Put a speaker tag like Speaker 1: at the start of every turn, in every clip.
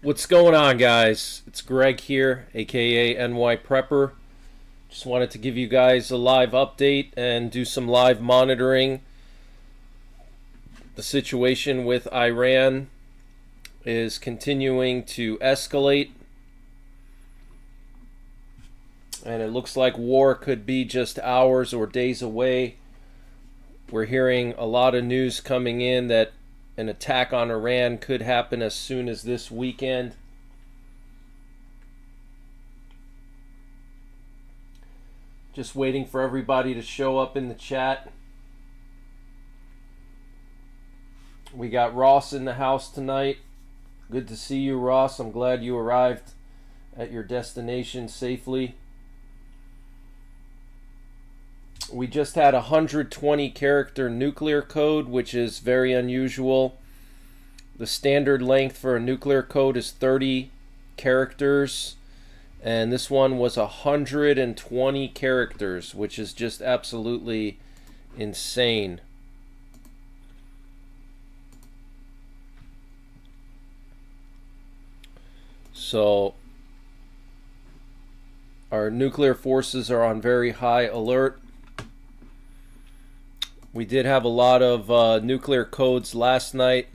Speaker 1: What's going on, guys? It's Greg here, aka NYPrepper. Just wanted to give you guys a live update and do some live monitoring. The situation with Iran is continuing to escalate, and it looks like war could be just hours or days away. We're hearing a lot of news coming in that an attack on Iran could happen as soon as this weekend. Just waiting for everybody to show up in the chat. We got Ross in the house tonight. Good to see you, Ross. I'm glad you arrived at your destination safely. We just had a 120 character nuclear code, which is very unusual. The standard length for a nuclear code is 30 characters, and this one was 120 characters, which is just absolutely insane. So our nuclear forces are on very high alert. We did have a lot of nuclear codes last night.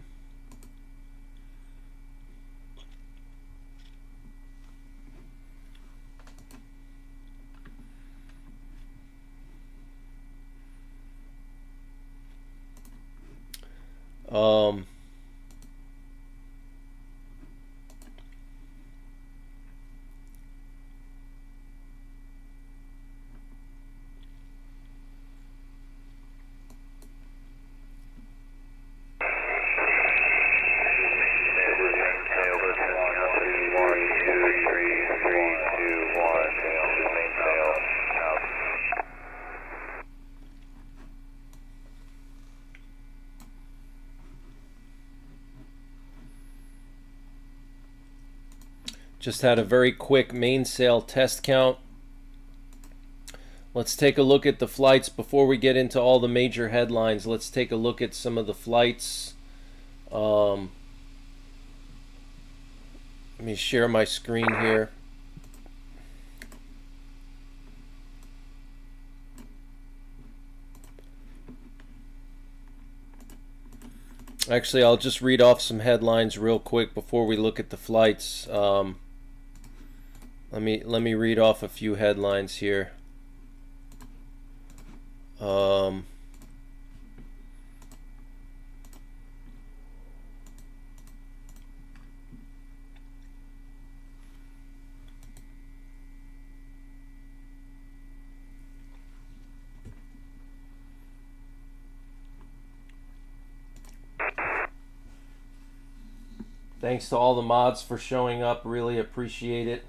Speaker 1: Just had a very quick mainsail test count. Let's take a look at the flights before we get into all the major headlines. Let's take a look at some of the flights. Let me share my screen here. Actually, I'll just read off some headlines real quick before we look at the flights. Let me read off a few headlines here. Thanks to all the mods for showing up. Really appreciate it.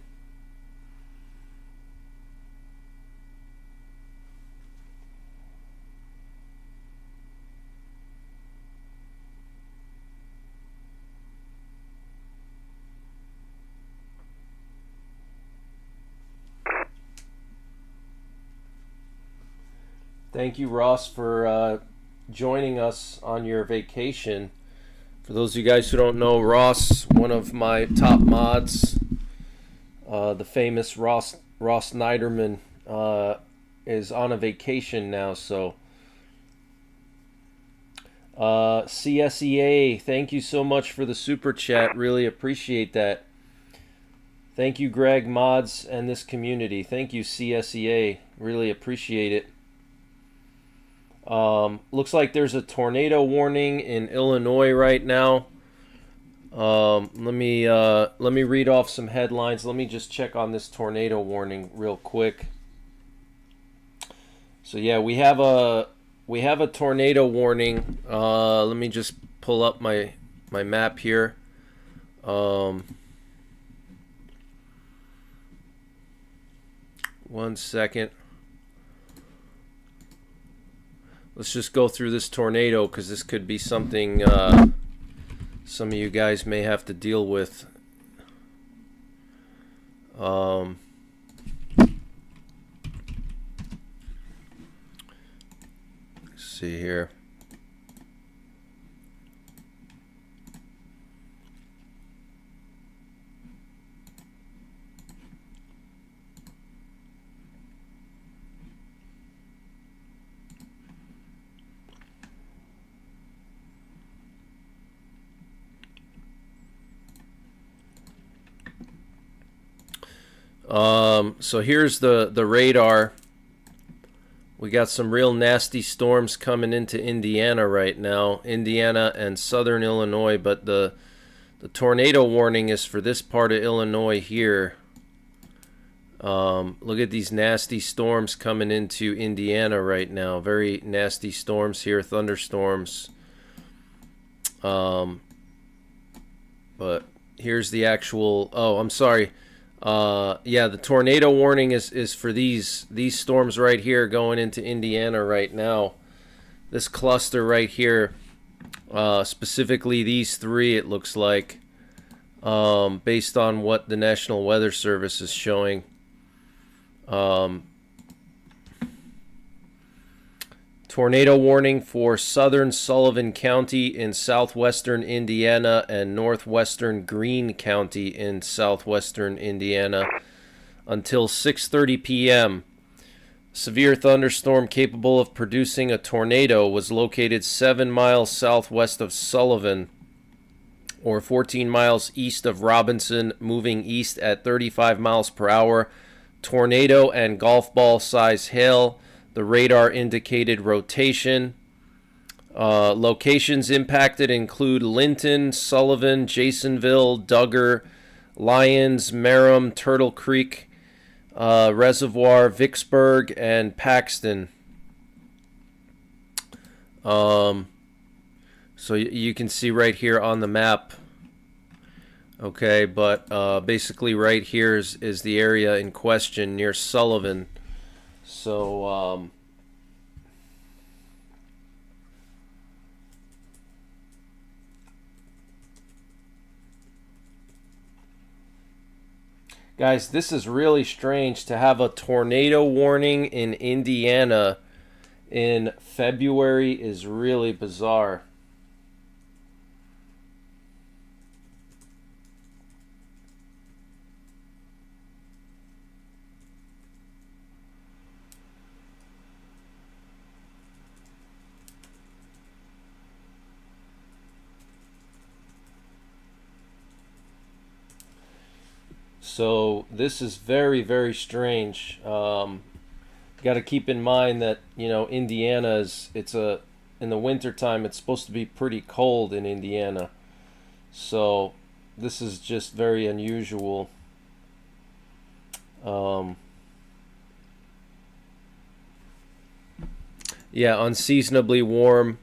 Speaker 1: Thank you, Ross, for joining us on your vacation. For those of you guys who don't know, Ross, one of my top mods, the famous Ross Niderman, is on a vacation now. So, CSEA, thank you so much for the super chat. Really appreciate that. Thank you, Greg, mods, and this community. Thank you, CSEA. Really appreciate it. Looks like there's a tornado warning in Illinois right now. Let me read off some headlines. Let me just check on this tornado warning real quick. So yeah, we have a tornado warning. Let me just pull up my map here. 1 second. Let's just go through this tornado because this could be something some of you guys may have to deal with. Let's see here. So here's the radar. We got some real nasty storms coming into Indiana right now, Indiana and southern Illinois, but the tornado warning is for this part of Illinois here. Look at these nasty storms coming into Indiana right now. Very nasty storms here, thunderstorms. But here's the actual, oh, I'm sorry. Yeah, the tornado warning is for these storms right here going into Indiana right now. This cluster right here, specifically these three, it looks like, based on what the National Weather Service is showing. Tornado warning for southern Sullivan County in southwestern Indiana and northwestern Greene County in southwestern Indiana until 6:30 p.m. Severe thunderstorm capable of producing a tornado was located 7 miles southwest of Sullivan, or 14 miles east of Robinson, moving east at 35 miles per hour. Tornado and golf ball size hail. The radar indicated rotation. Locations impacted include Linton, Sullivan, Jasonville, Duggar, Lyons, Merrim, Turtle Creek Reservoir, Vicksburg, and Paxton. So you can see right here on the map. Okay, but basically right here is the area in question near Sullivan. So, guys, this is really strange to have a tornado warning in Indiana in February is really bizarre. So this is very, very strange. Got to keep in mind that, you know, Indiana is, in the wintertime, it's supposed to be pretty cold in Indiana. So this is just very unusual. Yeah, unseasonably warm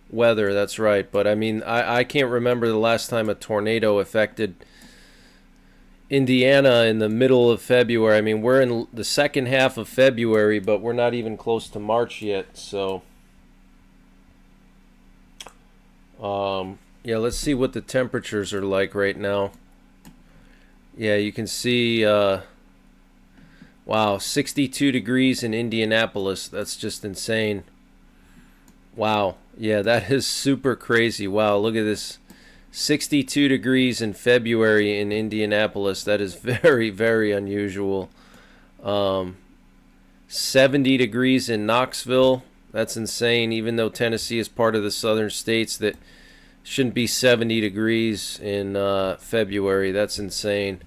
Speaker 1: weather, that's right. But I mean, I can't remember the last time a tornado affected Indiana in the middle of February. I mean, we're in the second half of February, but we're not even close to March yet. So, yeah, let's see what the temperatures are like right now. Yeah, you can see, wow, 62 degrees in Indianapolis. That's just insane. Wow. Yeah, that is super crazy. Wow, look at this. 62 degrees in February in Indianapolis. That is very, very unusual. 70 degrees in Knoxville. That's insane. Even though Tennessee is part of the southern states, that shouldn't be 70 degrees in February. That's insane.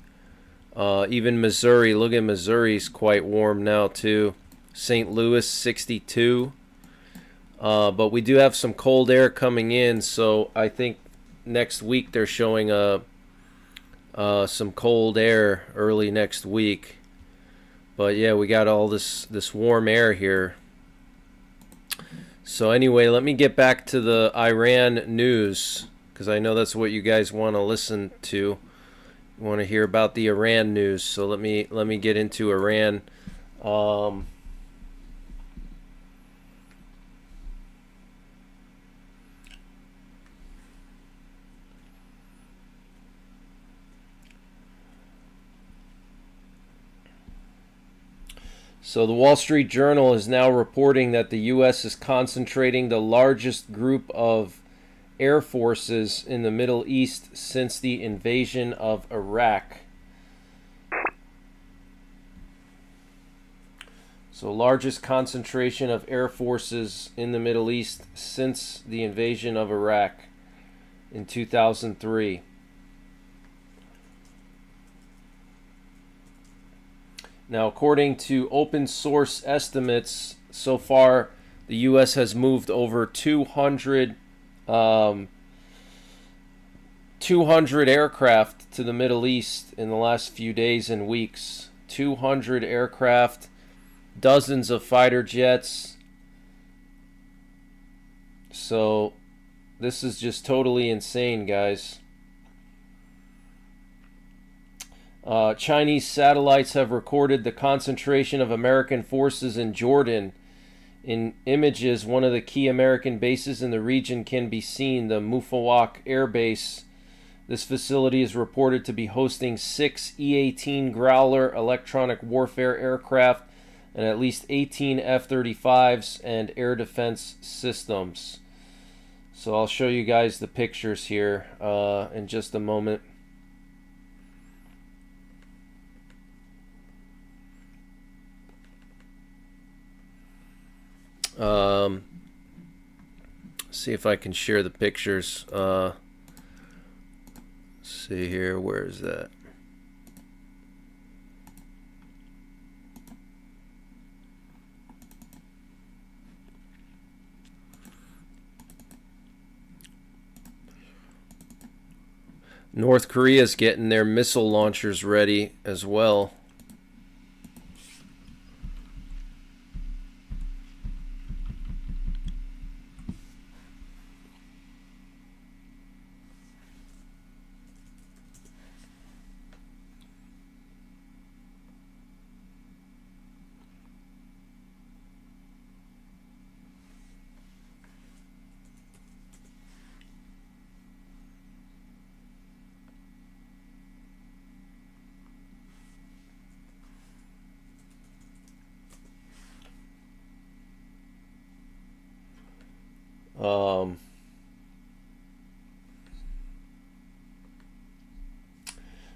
Speaker 1: Even Missouri. Look at Missouri's quite warm now too. St. Louis, 62. But we do have some cold air coming in, so I think next week they're showing some cold air early next week. But yeah, we got all this warm air here. So anyway, let me get back to the Iran news, because I know that's what you guys want to listen to. You want to hear about the Iran news. So let me get into Iran. So the Wall Street Journal is now reporting that the U.S. is concentrating the largest group of air forces in the Middle East since the invasion of Iraq. So largest concentration of air forces in the Middle East since the invasion of Iraq in 2003. Now, according to open source estimates, so far the U.S. has moved over 200 aircraft to the Middle East in the last few days and weeks. 200 aircraft, dozens of fighter jets. So this is just totally insane, guys. Chinese satellites have recorded the concentration of American forces in Jordan. In images, one of the key American bases in the region can be seen, the Mufawak Air Base. This facility is reported to be hosting 6 E-18 Growler electronic warfare aircraft and at least 18 F-35s and air defense systems. So I'll show you guys the pictures here in just a moment. See if I can share the pictures. See here, where is that? North Korea's getting their missile launchers ready as well.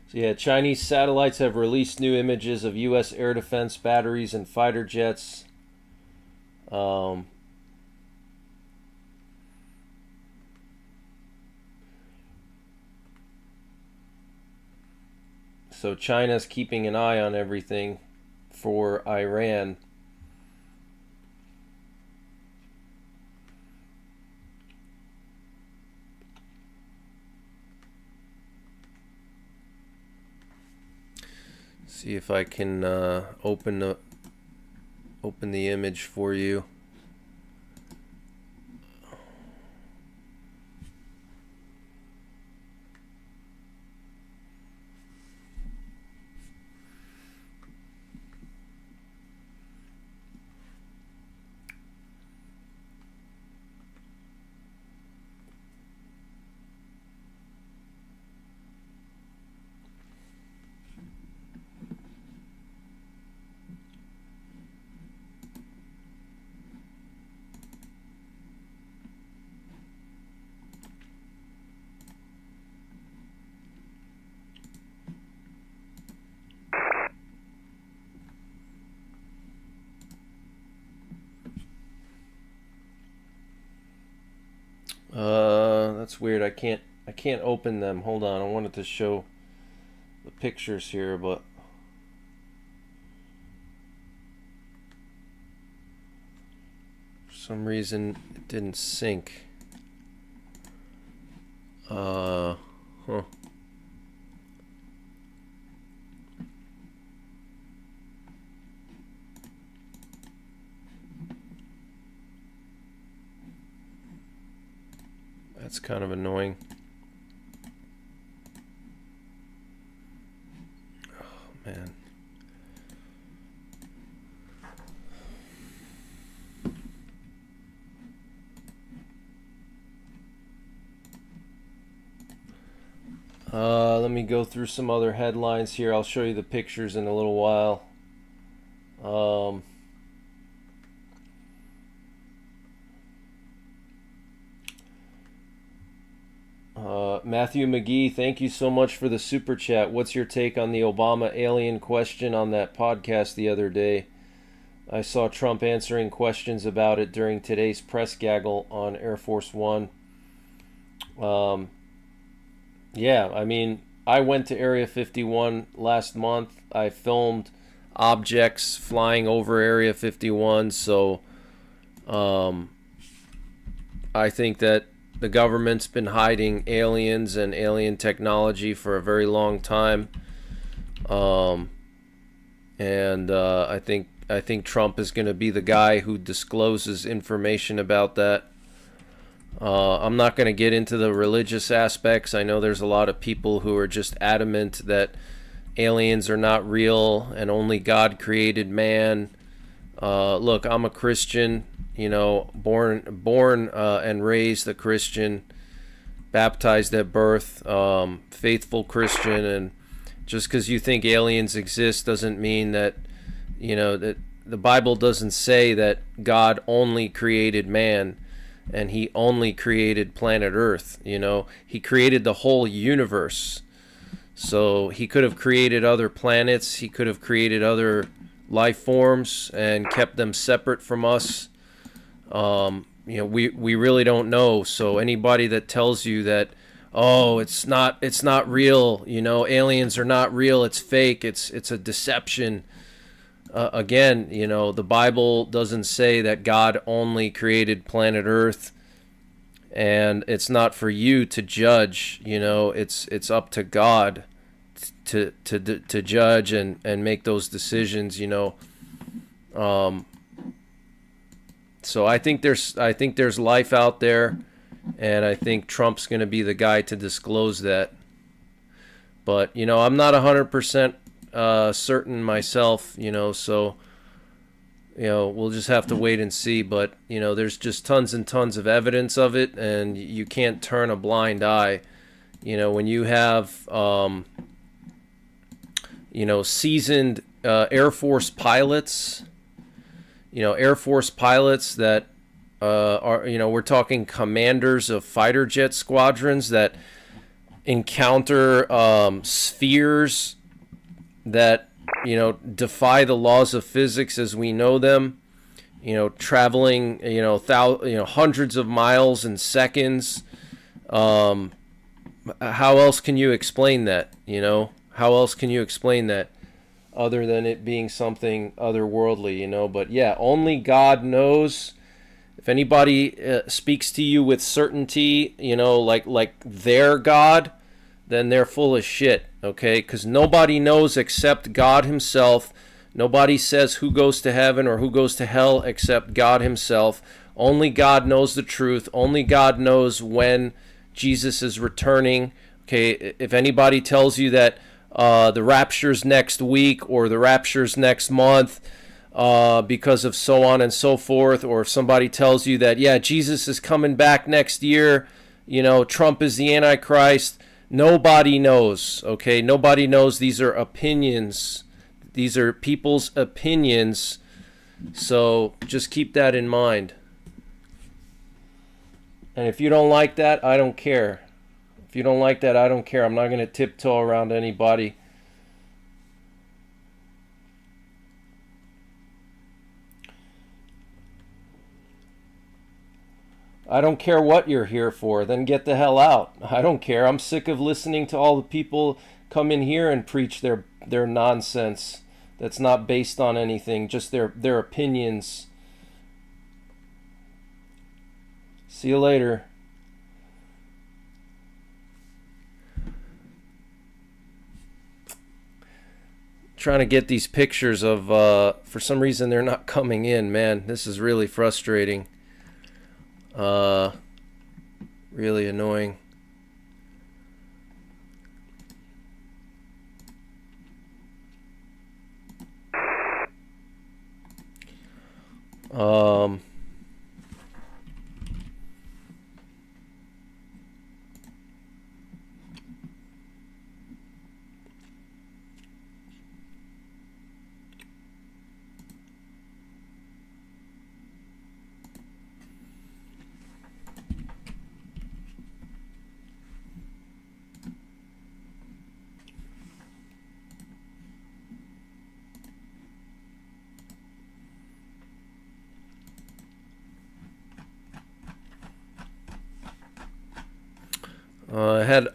Speaker 1: So yeah, Chinese satellites have released new images of U.S. air defense batteries and fighter jets. So China's keeping an eye on everything for Iran. See if I can open the image for you. That's weird. I can't open them. Hold on. I wanted to show the pictures here, but for some reason it didn't sync. Huh. That's kind of annoying. Oh, man. Let me go through some other headlines here. I'll show you the pictures in a little while. Matthew McGee, thank you so much for the super chat. What's your take on the Obama alien question on that podcast the other day? I saw Trump answering questions about it during today's press gaggle on Air Force One. Yeah, I mean, I went to Area 51 last month. I filmed objects flying over Area 51. So I think that the government's been hiding aliens and alien technology for a very long time. I think Trump is going to be the guy who discloses information about that. I'm not going to get into the religious aspects. I know there's a lot of people who are just adamant that aliens are not real and only God created man. Look, I'm a Christian, you know, born and raised a Christian, baptized at birth, faithful Christian, and just because you think aliens exist doesn't mean that, you know, that the Bible doesn't say that God only created man and he only created planet Earth. You know, he created the whole universe. So he could have created other planets, he could have created other life forms and kept them separate from us. You know, we really don't know. So anybody that tells you that, oh, it's not real, you know, aliens are not real, it's fake, it's a deception. Again, you know, the Bible doesn't say that God only created planet Earth, and it's not for you to judge. You know, it's up to God to judge and make those decisions. You know, so I think there's life out there, and I think Trump's going to be the guy to disclose that. But you know, I'm not 100% certain myself, you know, so, you know, we'll just have to wait and see. But, you know, there's just tons and tons of evidence of it, and you can't turn a blind eye. You know, when you have, you know, seasoned Air Force pilots, you know, Air Force pilots that are, you know, we're talking commanders of fighter jet squadrons that encounter spheres that, you know, defy the laws of physics as we know them, you know, traveling, you know, hundreds of miles in seconds. How else can you explain that? You know, how else can you explain that other than it being something otherworldly, you know? But yeah, only God knows. If anybody speaks to you with certainty, you know, like their God, then they're full of shit, okay? Because nobody knows except God himself. Nobody says who goes to heaven or who goes to hell except God himself. Only God knows the truth. Only God knows when Jesus is returning. Okay, if anybody tells you that the rapture's next week or the rapture's next month because of so on and so forth, or if somebody tells you that, yeah, Jesus is coming back next year, you know, Trump is the Antichrist, nobody knows, okay? Nobody knows. These are opinions. These are people's opinions. So just keep that in mind. And if you don't like that, I don't care. If you don't like that, I don't care. I'm not going to tiptoe around anybody. I don't care what you're here for. Then get the hell out. I don't care. I'm sick of listening to all the people come in here and preach their nonsense that's not based on anything, just their opinions. See you later. Trying to get these pictures of, for some reason they're not coming in, man. This is really frustrating. Really annoying.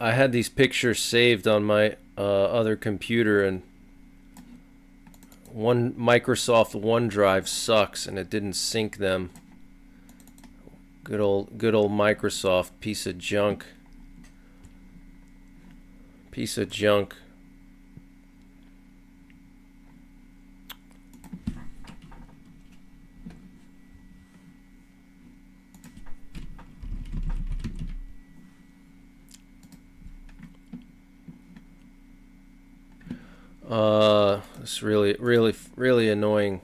Speaker 1: I had these pictures saved on my other computer, and Microsoft OneDrive sucks and it didn't sync them. Good old Microsoft, piece of junk. Piece of junk. It's really annoying.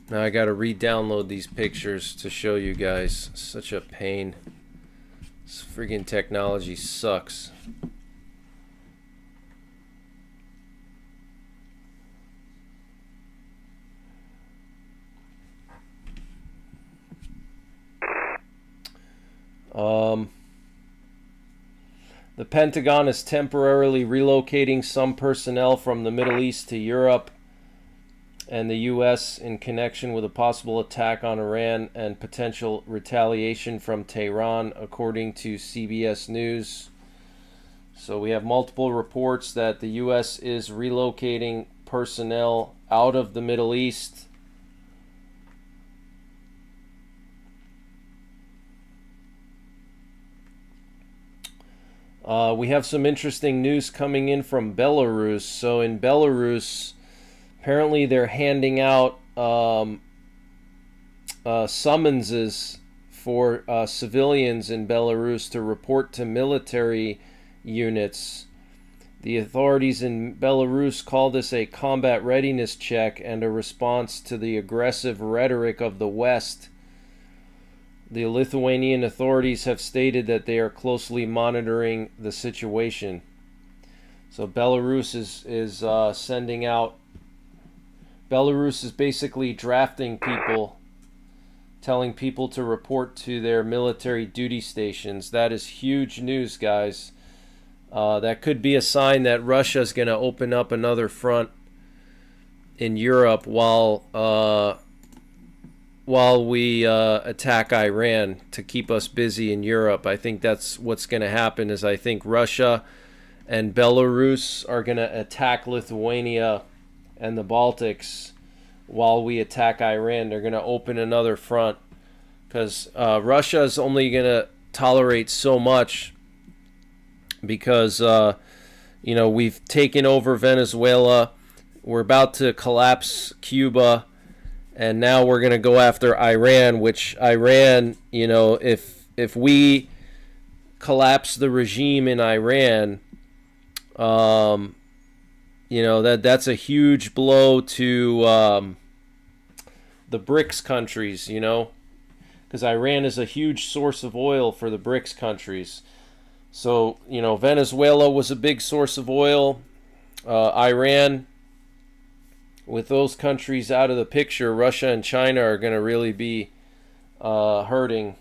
Speaker 1: Now I gotta re-download these pictures to show you guys. Such a pain. This friggin' technology sucks. The Pentagon is temporarily relocating some personnel from the Middle East to Europe and the U.S. in connection with a possible attack on Iran and potential retaliation from Tehran, according to CBS News. So we have multiple reports that the U.S. is relocating personnel out of the Middle East. We have some interesting news coming in from Belarus. So in Belarus, apparently they're handing out summonses for civilians in Belarus to report to military units. The authorities in Belarus call this a combat readiness check and a response to the aggressive rhetoric of the West. The Lithuanian authorities have stated that they are closely monitoring the situation. So Belarus is sending out. Belarus is basically drafting people, telling people to report to their military duty stations. That is huge news, guys. That could be a sign that Russia is going to open up another front in Europe while we attack Iran to keep us busy in Europe. I think that's what's going to happen. Is I think Russia and Belarus are going to attack Lithuania and the Baltics while we attack Iran. They're going to open another front because Russia is only going to tolerate so much because we've taken over Venezuela. We're about to collapse Cuba. And now we're going to go after Iran, which Iran, if we collapse the regime in Iran, that's a huge blow to the BRICS countries, because Iran is a huge source of oil for the BRICS countries. So, Venezuela was a big source of oil. Iran, with those countries out of the picture, Russia and China are going to really be hurting.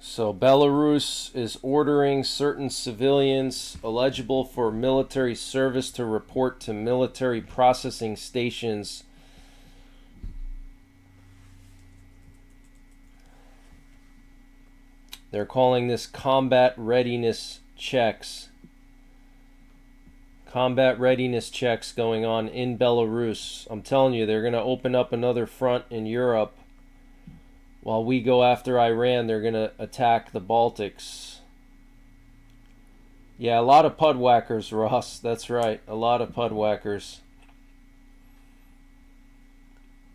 Speaker 1: So Belarus is ordering certain civilians eligible for military service to report to military processing stations. They're calling this combat readiness checks. Combat readiness checks going on in Belarus. I'm telling you, they're going to open up another front in Europe. While we go after Iran, they're going to attack the Baltics. Yeah, a lot of pudwhackers, Ross. That's right. A lot of pudwhackers.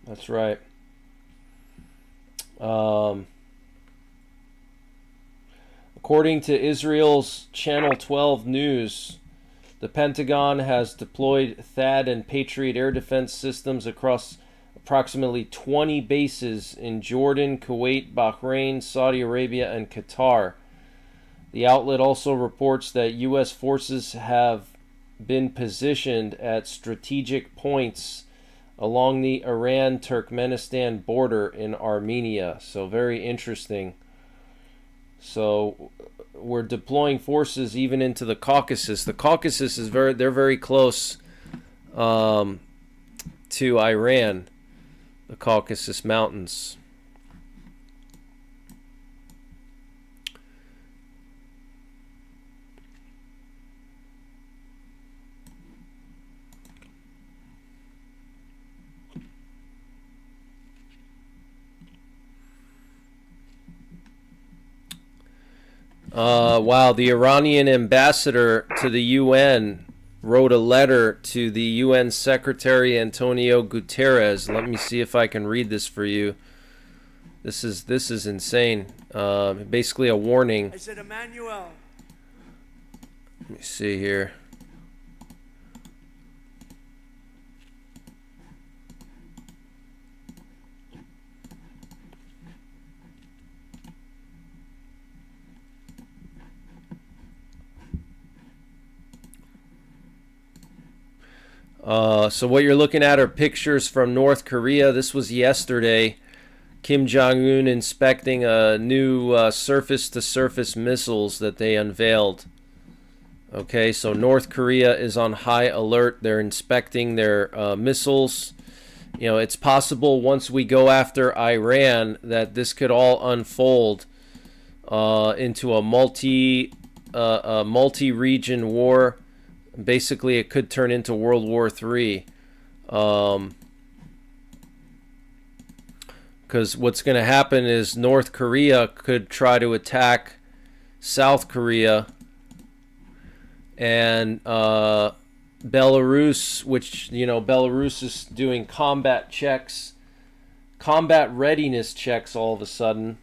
Speaker 1: That's right. According to Israel's Channel 12 News, the Pentagon has deployed THAAD and Patriot air defense systems across approximately 20 bases in Jordan, Kuwait, Bahrain, Saudi Arabia, and Qatar. The outlet also reports that U.S. forces have been positioned at strategic points along the Iran-Turkmenistan border in Armenia. So very interesting. So we're deploying forces even into the Caucasus. The Caucasus is they're very close to Iran, the Caucasus Mountains. Wow, the Iranian ambassador to the UN wrote a letter to the UN Secretary Antonio Guterres. Let me see if I can read this for you. This is insane. Basically a warning.
Speaker 2: I said, Emmanuel.
Speaker 1: Let me see here. So what you're looking at are pictures from North Korea. This was yesterday. Kim Jong-un inspecting a new surface-to-surface missiles that they unveiled. Okay, so North Korea is on high alert. They're inspecting their missiles. You know, it's possible once we go after Iran that this could all unfold into a multi-region war. Basically, it could turn into World War III. Because what's going to happen is North Korea could try to attack South Korea, and Belarus, which, you know, Belarus is doing combat checks, combat readiness checks all of a sudden.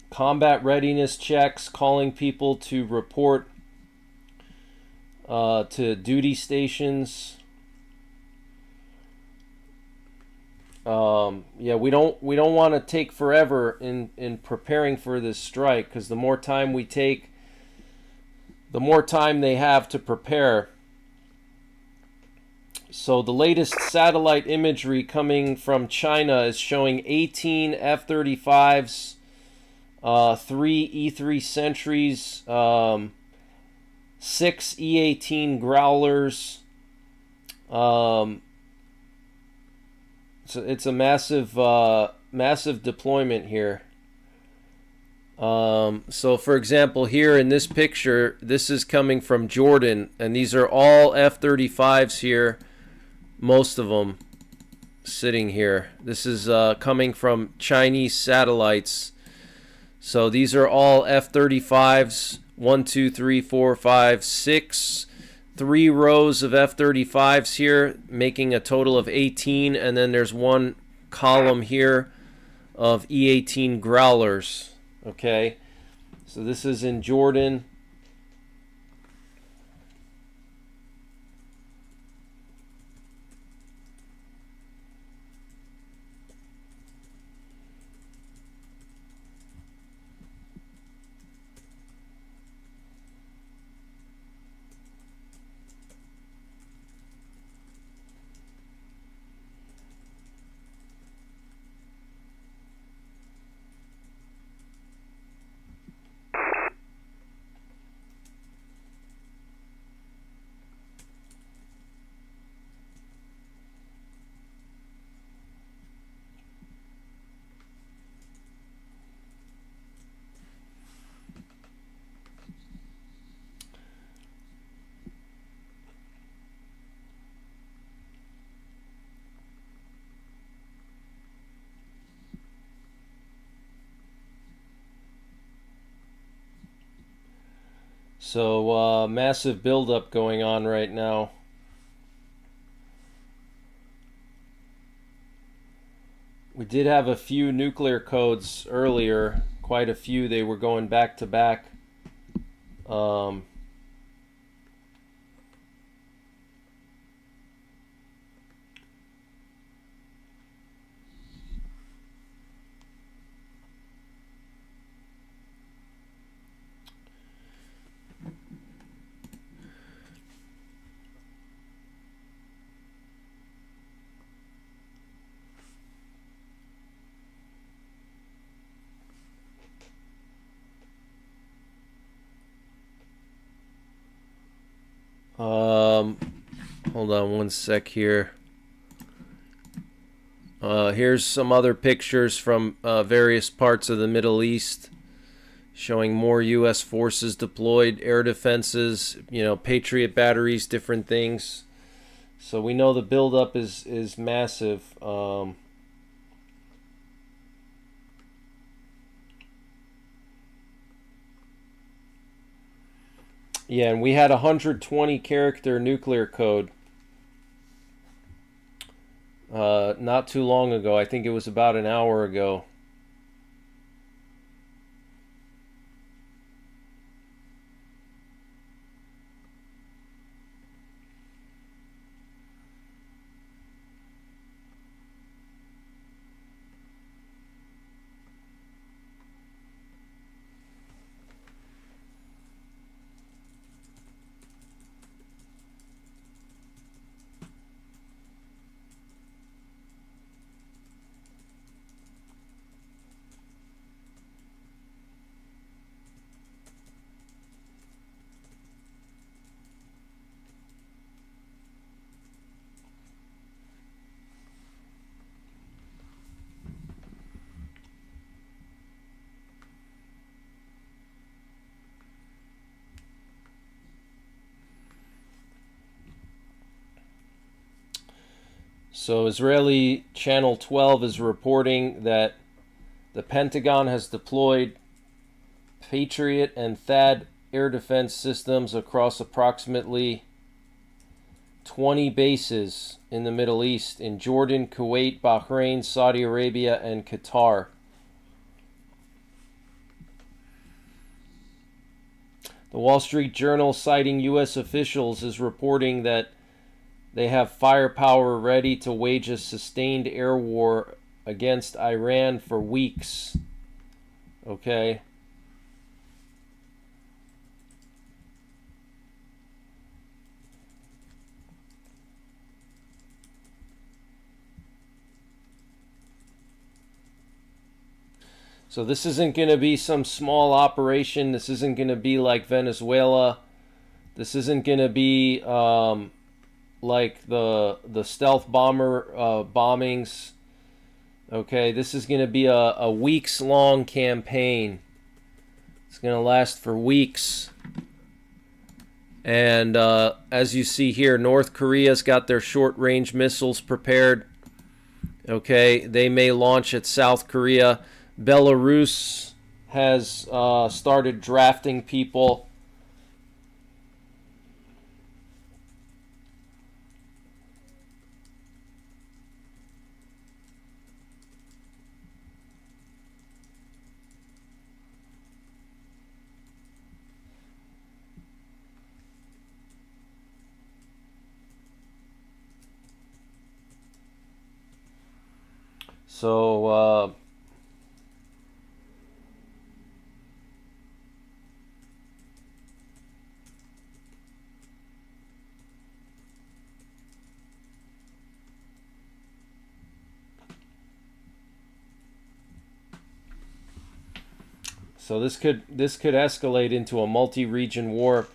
Speaker 1: Combat readiness checks, calling people to report to duty stations. Yeah, we don't want to take forever in preparing for this strike, because the more time we take, the more time they have to prepare. So the latest satellite imagery coming from China is showing 18 F-35s, 3 E-3 Sentries, 6 E-18 Growlers. So it's a massive deployment here. So for example, here in this picture, this is coming from Jordan, and these are all F-35s here, most of them sitting here. This is coming from Chinese satellites. So these are all F-35s, 1, 2, 3, 4, 5, 6, 3 rows of F-35s here, making a total of 18, and then there's one column here of E-18 Growlers. Okay, so this is in Jordan. So massive buildup going on right now. We did have a few nuclear codes earlier, quite a few. They were going back to back. Hold on one sec here. Here's some other pictures from various parts of the Middle East showing more U.S. forces deployed, air defenses, you know, Patriot batteries, different things. So we know the buildup is massive. Yeah, and we had 120 character nuclear code not too long ago. I think it was about an hour ago. So Israeli Channel 12 is reporting that the Pentagon has deployed Patriot and THAAD air defense systems across approximately 20 bases in the Middle East, in Jordan, Kuwait, Bahrain, Saudi Arabia, and Qatar. The Wall Street Journal, citing U.S. officials, is reporting that they have firepower ready to wage a sustained air war against Iran for weeks. Okay. So this isn't going to be some small operation. This isn't going to be like Venezuela. This isn't going to be like the stealth bomber bombings. Okay, this is going to be a weeks-long campaign. It's going to last for weeks. And as you see here, North Korea's got their short-range missiles prepared. Okay, they may launch at South Korea. Belarus has started drafting people. So So this could escalate into a multi-region war.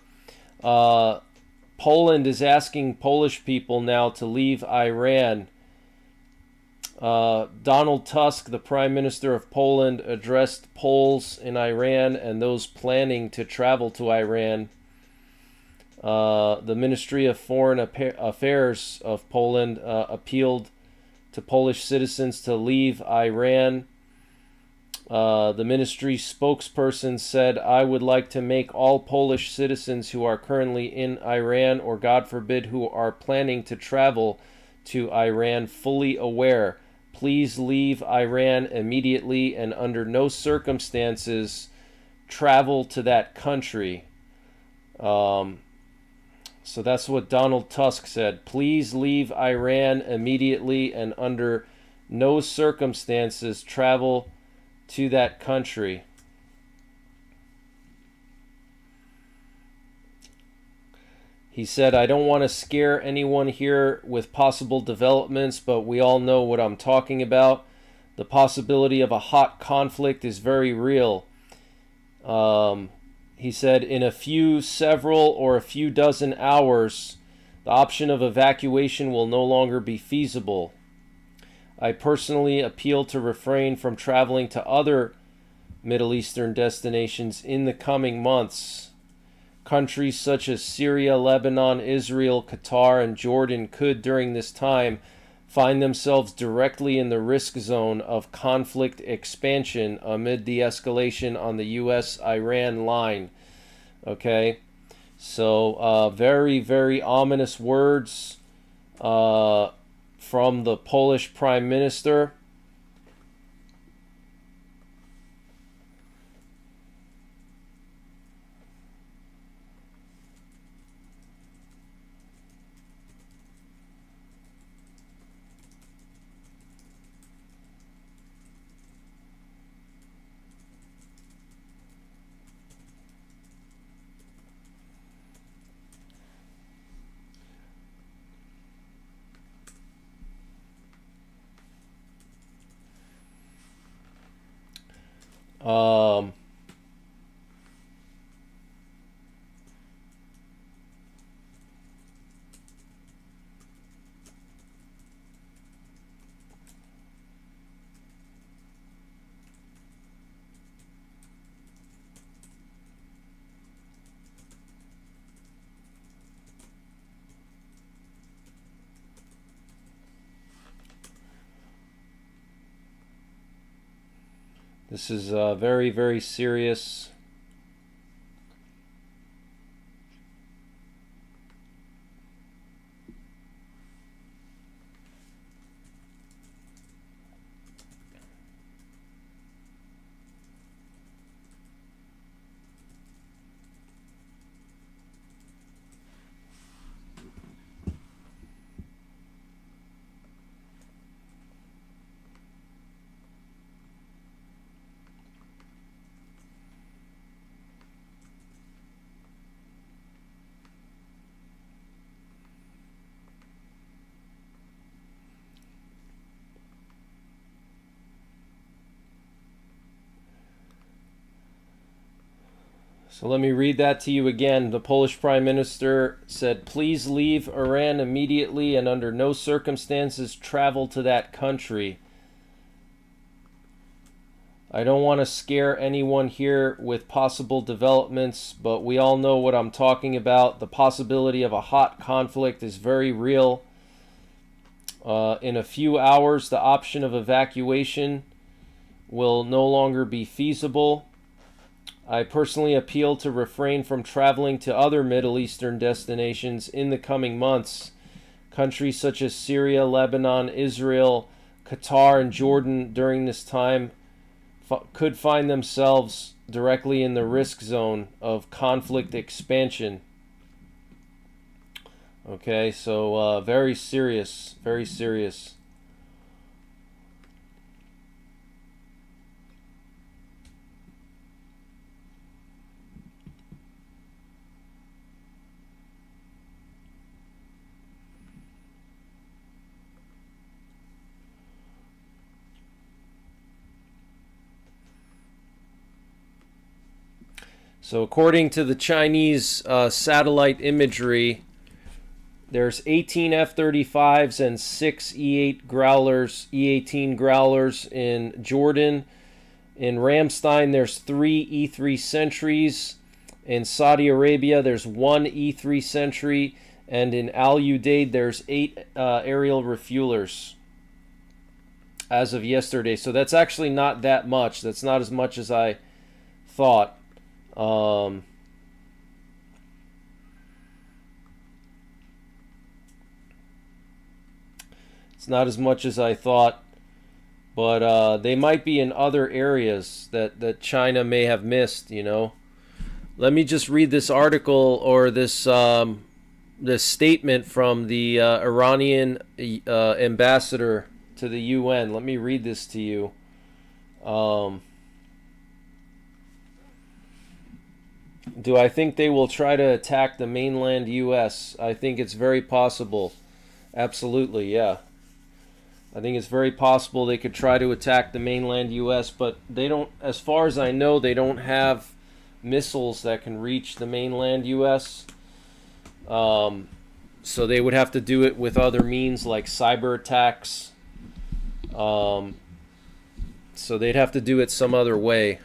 Speaker 1: Poland is asking Polish people now to leave Iran. Donald Tusk, the Prime Minister of Poland, addressed Poles in Iran and those planning to travel to Iran. The Ministry of Foreign Affairs of Poland appealed to Polish citizens to leave Iran. The ministry spokesperson said, "I would like to make all Polish citizens who are currently in Iran, or God forbid, who are planning to travel to Iran, fully aware. Please leave Iran immediately and under no circumstances travel to that country." So that's what Donald Tusk said. Please leave Iran immediately and under no circumstances travel to that country. He said, "I don't want to scare anyone here with possible developments, but we all know what I'm talking about. The possibility of a hot conflict is very real." he said, in a few, several, or a few dozen hours, the option of evacuation will no longer be feasible. I personally appeal to refrain from traveling to other Middle Eastern destinations in the coming months. Countries such as Syria, Lebanon, Israel, Qatar, and Jordan could, during this time, find themselves directly in the risk zone of conflict expansion amid the escalation on the U.S.-Iran line. Okay, so very, very ominous words from the Polish Prime Minister. Um, this is very, very serious. So let me read that to you again. The Polish Prime Minister said, "Please leave Iran immediately and under no circumstances travel to that country. I don't want to scare anyone here with possible developments, but we all know what I'm talking about. The possibility of a hot conflict is very real. In a few hours, the option of evacuation will no longer be feasible. I personally appeal to refrain from traveling to other Middle Eastern destinations in the coming months. Countries such as Syria, Lebanon, Israel, Qatar, and Jordan during this time could find themselves directly in the risk zone of conflict expansion." Okay, so very serious, very serious. So according to the Chinese satellite imagery, there's 18 F-35s and 6 E-8 Growlers, E-18 Growlers in Jordan. In Ramstein, there's 3 E-3 Sentries. In Saudi Arabia, there's 1 E-3 Sentry. And in Al Udeid, there's 8 aerial refuelers as of yesterday. So that's actually not that much. That's not as much as I thought. It's not as much as I thought, but they might be in other areas that China may have missed, you know. Let me just read this article or this statement from the Iranian ambassador to the UN. Let me read this to you. Do I think they will try to attack the mainland U.S.? I think it's very possible. Absolutely, yeah. I think it's very possible they could try to attack the mainland U.S., but they don't, as far as I know, they don't have missiles that can reach the mainland U.S. So they would have to do it with other means like cyber attacks. So they'd have to do it some other way.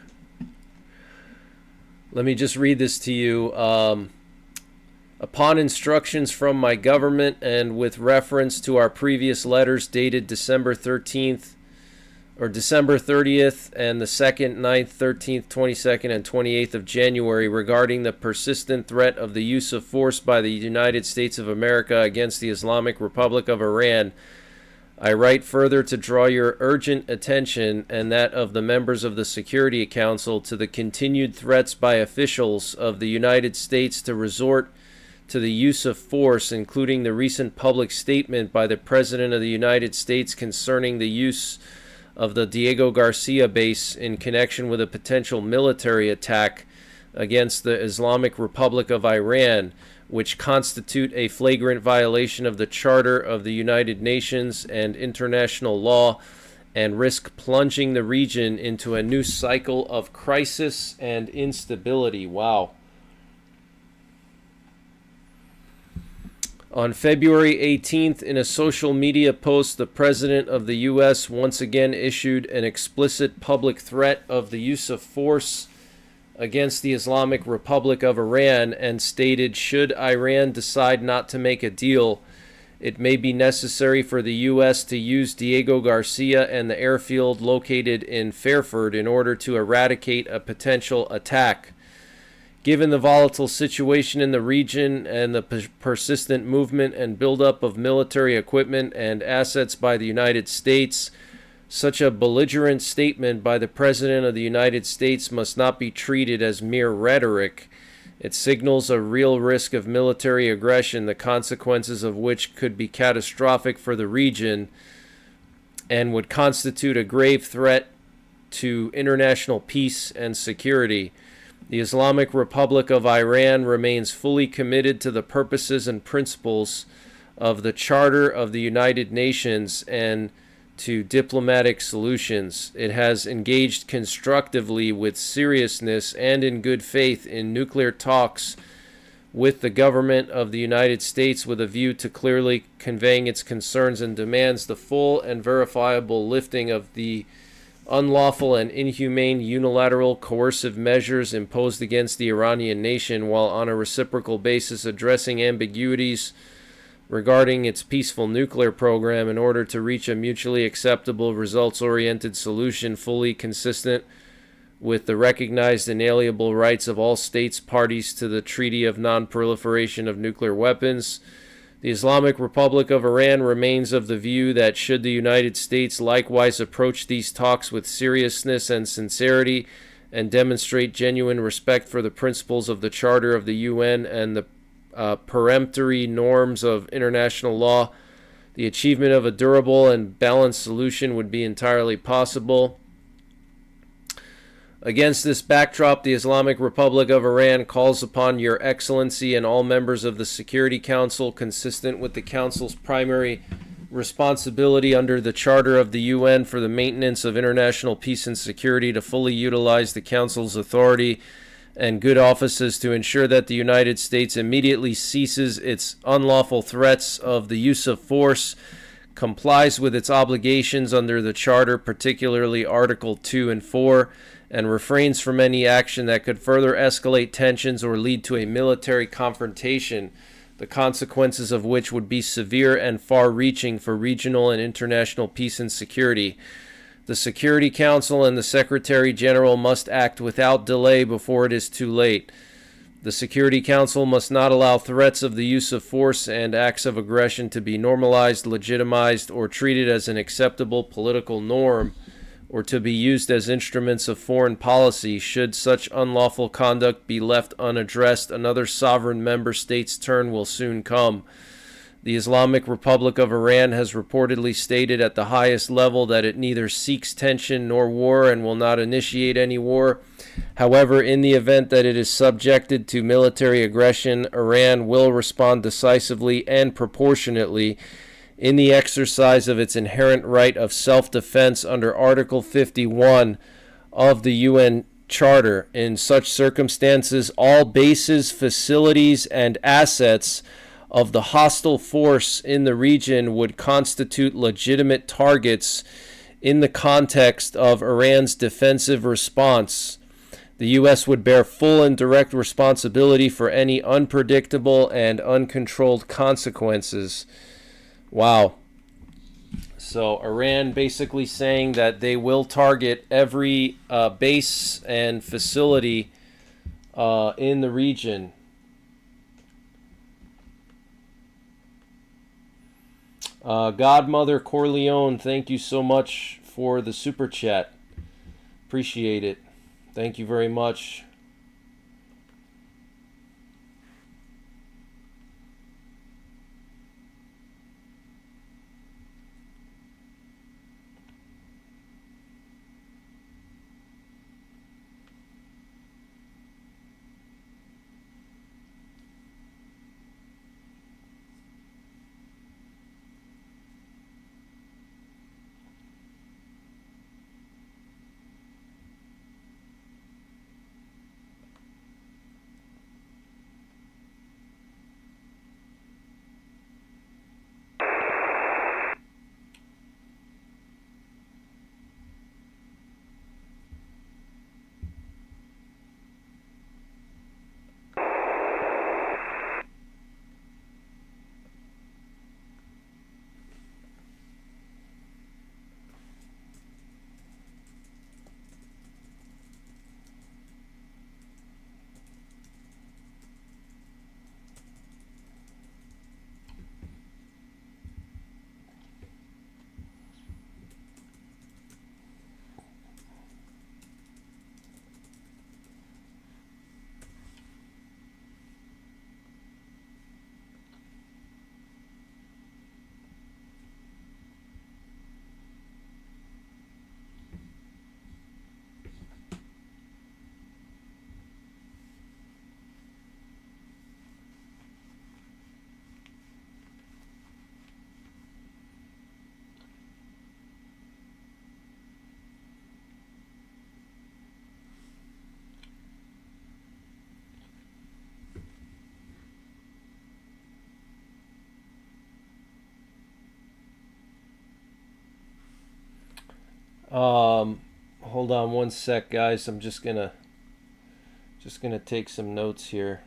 Speaker 1: Let me just read this to you. Upon instructions from my government and with reference to our previous letters dated December 30th and the 2nd, 9th, 13th, 22nd, and 28th of January regarding the persistent threat of the use of force by the United States of America against the Islamic Republic of Iran, I write further to draw your urgent attention and that of the members of the Security Council to the continued threats by officials of the United States to resort to the use of force, including the recent public statement by the President of the United States concerning the use of the Diego Garcia base in connection with a potential military attack against the Islamic Republic of Iran, which constitute a flagrant violation of the Charter of the United Nations and international law and risk plunging the region into a new cycle of crisis and instability. Wow. On February 18th, in a social media post, the President of the U.S. once again issued an explicit public threat of the use of force against the Islamic Republic of Iran and stated, should Iran decide not to make a deal, it may be necessary for the U.S. to use Diego Garcia and the airfield located in Fairford in order to eradicate a potential attack. Given the volatile situation in the region and the persistent movement and buildup of military equipment and assets by the United States, such a belligerent statement by the President of the United States must not be treated as mere rhetoric. It signals a real risk of military aggression, the consequences of which could be catastrophic for the region and would constitute a grave threat to international peace and security. The Islamic Republic of Iran remains fully committed to the purposes and principles of the Charter of the United Nations and to diplomatic solutions. It has engaged constructively with seriousness and in good faith in nuclear talks with the government of the United States with a view to clearly conveying its concerns and demands the full and verifiable lifting of the unlawful and inhumane unilateral coercive measures imposed against the Iranian nation, while on a reciprocal basis addressing ambiguities regarding its peaceful nuclear program in order to reach a mutually acceptable, results-oriented solution fully consistent with the recognized inalienable rights of all states parties to the Treaty of Non-Proliferation of Nuclear Weapons. The Islamic Republic of Iran remains of the view that should the United States likewise approach these talks with seriousness and sincerity and demonstrate genuine respect for the principles of the Charter of the UN and the peremptory norms of international law, the achievement of a durable and balanced solution would be entirely possible. Against this backdrop, the Islamic Republic of Iran calls upon Your Excellency and all members of the Security Council, consistent with the Council's primary responsibility under the Charter of the UN for the maintenance of international peace and security, to fully utilize the Council's authority and good offices to ensure that the United States immediately ceases its unlawful threats of the use of force, complies with its obligations under the Charter, particularly Article 2 and 4, and refrains from any action that could further escalate tensions or lead to a military confrontation, the consequences of which would be severe and far-reaching for regional and international peace and security. The Security Council and the Secretary General must act without delay before it is too late. The Security Council must not allow threats of the use of force and acts of aggression to be normalized, legitimized, or treated as an acceptable political norm, or to be used as instruments of foreign policy. Should such unlawful conduct be left unaddressed, another sovereign member state's turn will soon come. The Islamic Republic of Iran has reportedly stated at the highest level that it neither seeks tension nor war and will not initiate any war. However, in the event that it is subjected to military aggression, Iran will respond decisively and proportionately in the exercise of its inherent right of self-defense under Article 51 of the UN Charter. In such circumstances, all bases, facilities, and assets of the hostile force in the region would constitute legitimate targets in the context of Iran's defensive response. The U.S. would bear full and direct responsibility for any unpredictable and uncontrolled consequences. Wow. So Iran basically saying that they will target every base and facility in the region. Godmother Corleone, thank you so much for the super chat. Appreciate it. Thank you very much. Hold on one sec, guys. I'm just gonna take some notes here.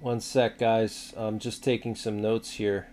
Speaker 1: One sec, guys. I'm just taking some notes here.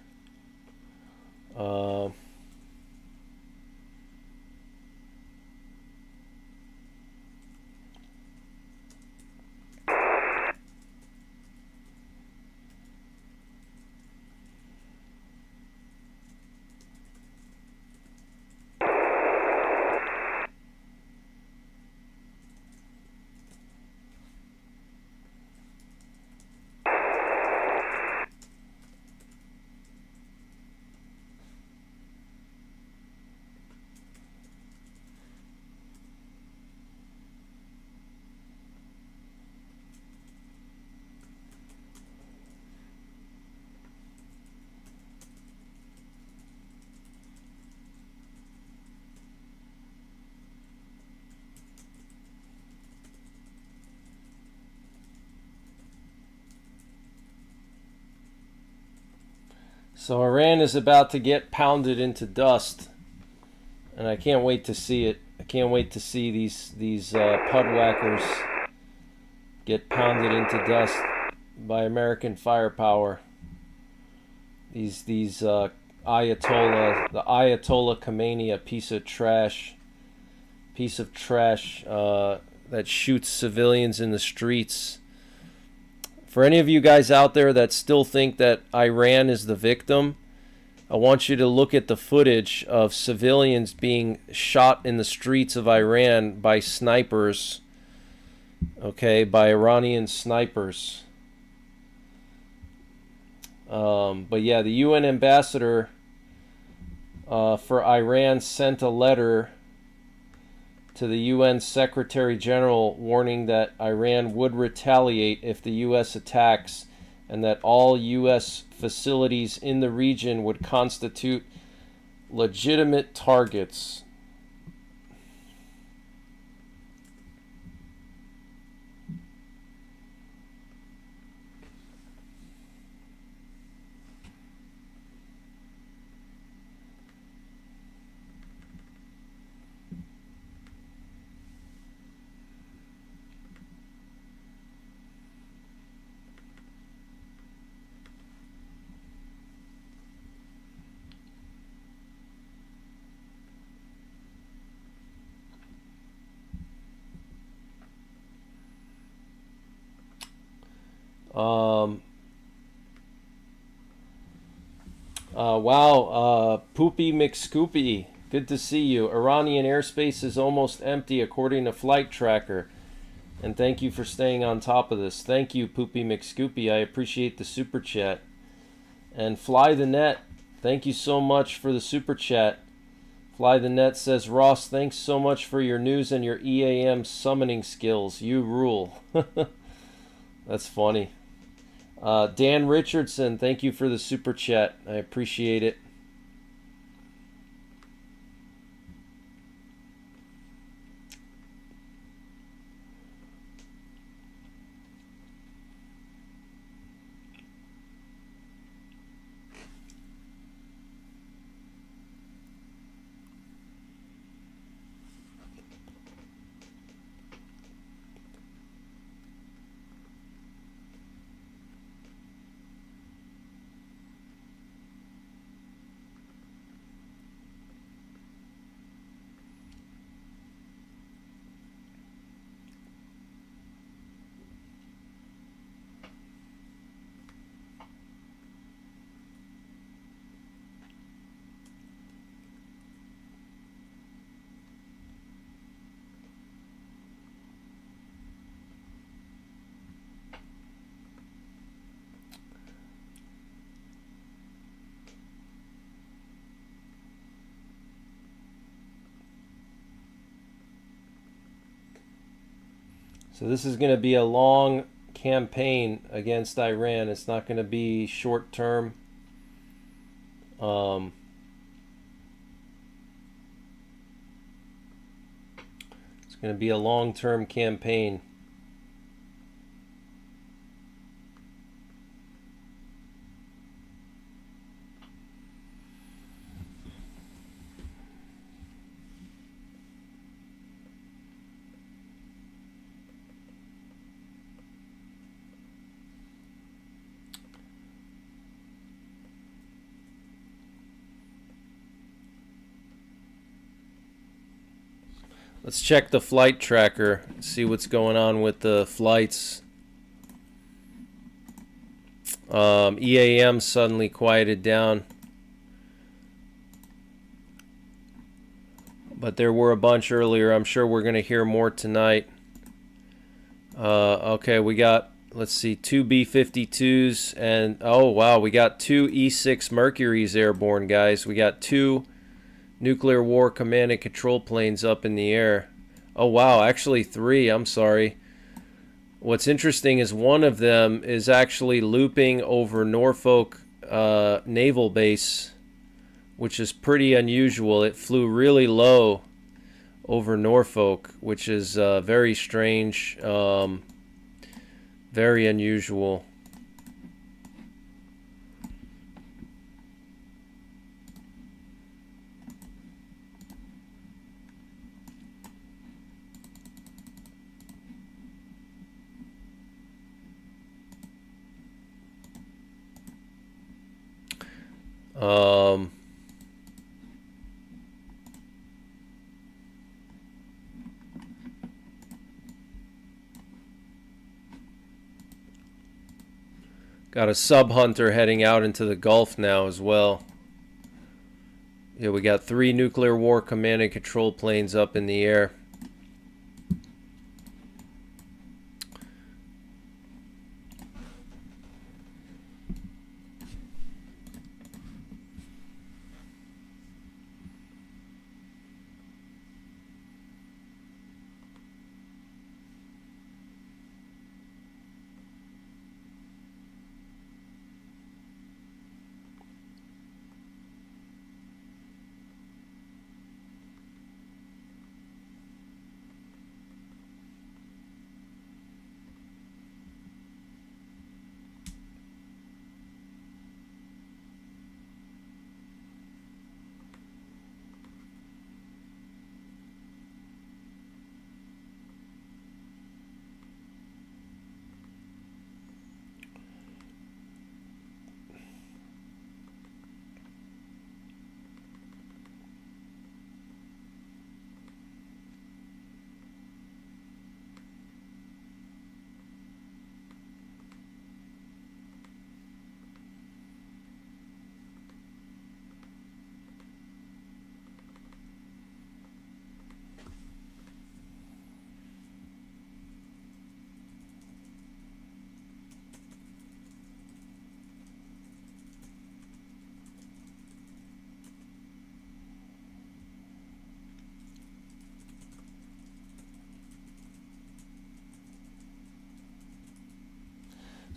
Speaker 1: So Iran is about to get pounded into dust, and I can't wait to see it. I can't wait to see these pudwhackers get pounded into dust by American firepower. These Ayatollah, the Ayatollah Khomeini, a piece of trash that shoots civilians in the streets. For any of you guys out there that still think that Iran is the victim, I want you to look at the footage of civilians being shot in the streets of Iran by snipers, okay, by Iranian snipers. But yeah, the UN ambassador for Iran sent a letter to the UN Secretary General warning that Iran would retaliate if the US attacks, and that all US facilities in the region would constitute legitimate targets. Wow, Poopy McScoopy, good to see you. Iranian airspace is almost empty according to Flight Tracker. And thank you for staying on top of this. Thank you, Poopy McScoopy. I appreciate the super chat. And Fly the Net, thank you so much for the super chat. Fly the Net says, Ross, thanks so much for your news and your EAM summoning skills. You rule. That's funny. Dan Richardson, thank you for the super chat. I appreciate it. So this is going to be a long campaign against Iran. It's not going to be short term. It's going to be a long-term campaign. Let's check the flight tracker, see what's going on with the flights. EAM suddenly quieted down. But there were a bunch earlier. I'm sure we're going to hear more tonight. Okay, we got, let's see, 2 B-52s and, oh wow, we got 2 E-6 Mercuries airborne, guys. We got 2 Nuclear War Command and Control planes up in the air. Oh wow, actually 3, I'm sorry. What's interesting is one of them is actually looping over Norfolk Naval Base, which is pretty unusual. It flew really low over Norfolk, which is very strange, very unusual. Um, got a sub-hunter heading out into the Gulf now as well. Yeah, we got 3 nuclear war command and control planes up in the air.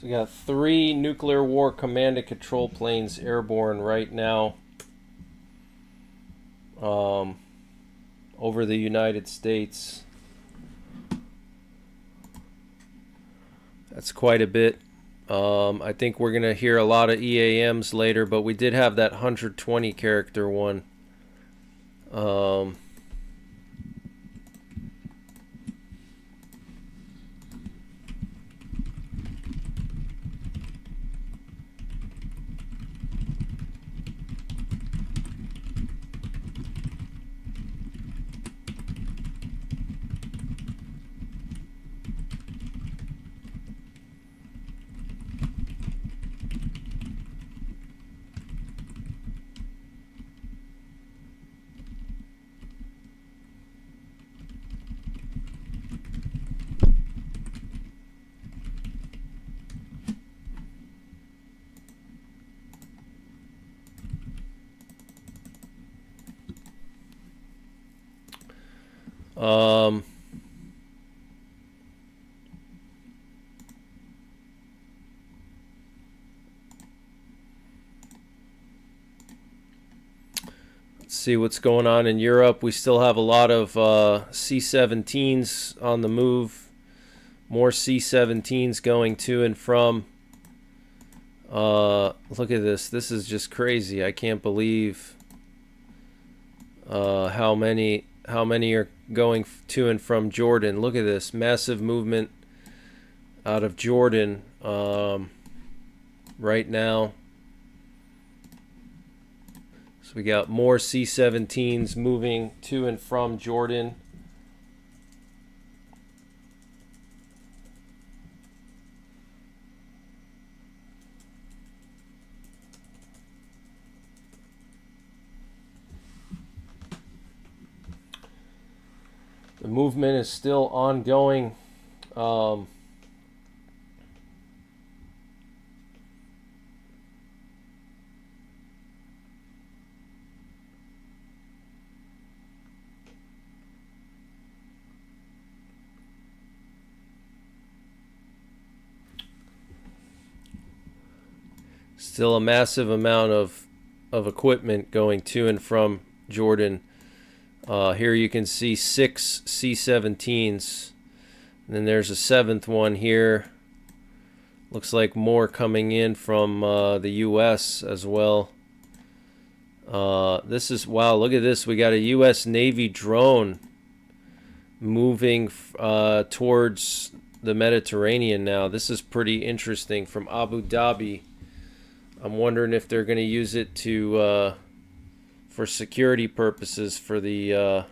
Speaker 1: So we got 3 nuclear war command and control planes airborne right now over the United States. That's quite a bit. I think we're going to hear a lot of EAMs later, but we did have that 120 character one. Let's see what's going on in Europe. We still have a lot of C-17s on the move. More C-17s going to and from. Look at this. This is just crazy. I can't believe how many are going to and from Jordan. Look at this massive movement out of Jordan right now. So we got more C-17s moving to and from Jordan. The movement is still ongoing. Still a massive amount of equipment going to and from Jordan. Here you can see 6 C-17s. And then there's a 7th one here. Looks like more coming in from the U.S. as well. This is, wow, look at this. We got a U.S. Navy drone moving towards the Mediterranean now. This is pretty interesting, from Abu Dhabi I'm wondering if they're going to use it to for security purposes for the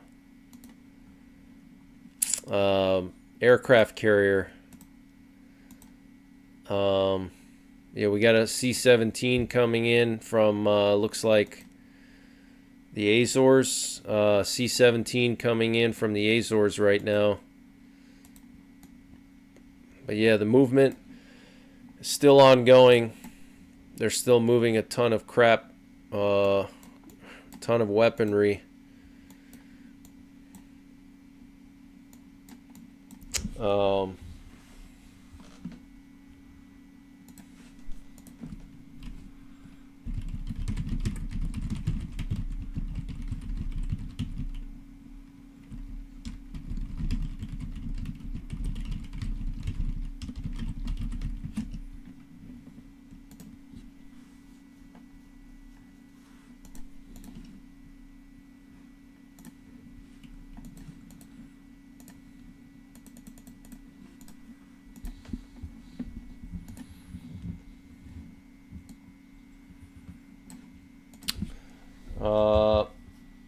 Speaker 1: aircraft carrier. Yeah, we got a C-17 coming in from looks like the Azores. C-17 coming in from the Azores right now. But yeah, the movement is still ongoing. They're still moving a ton of crap, ton of weaponry.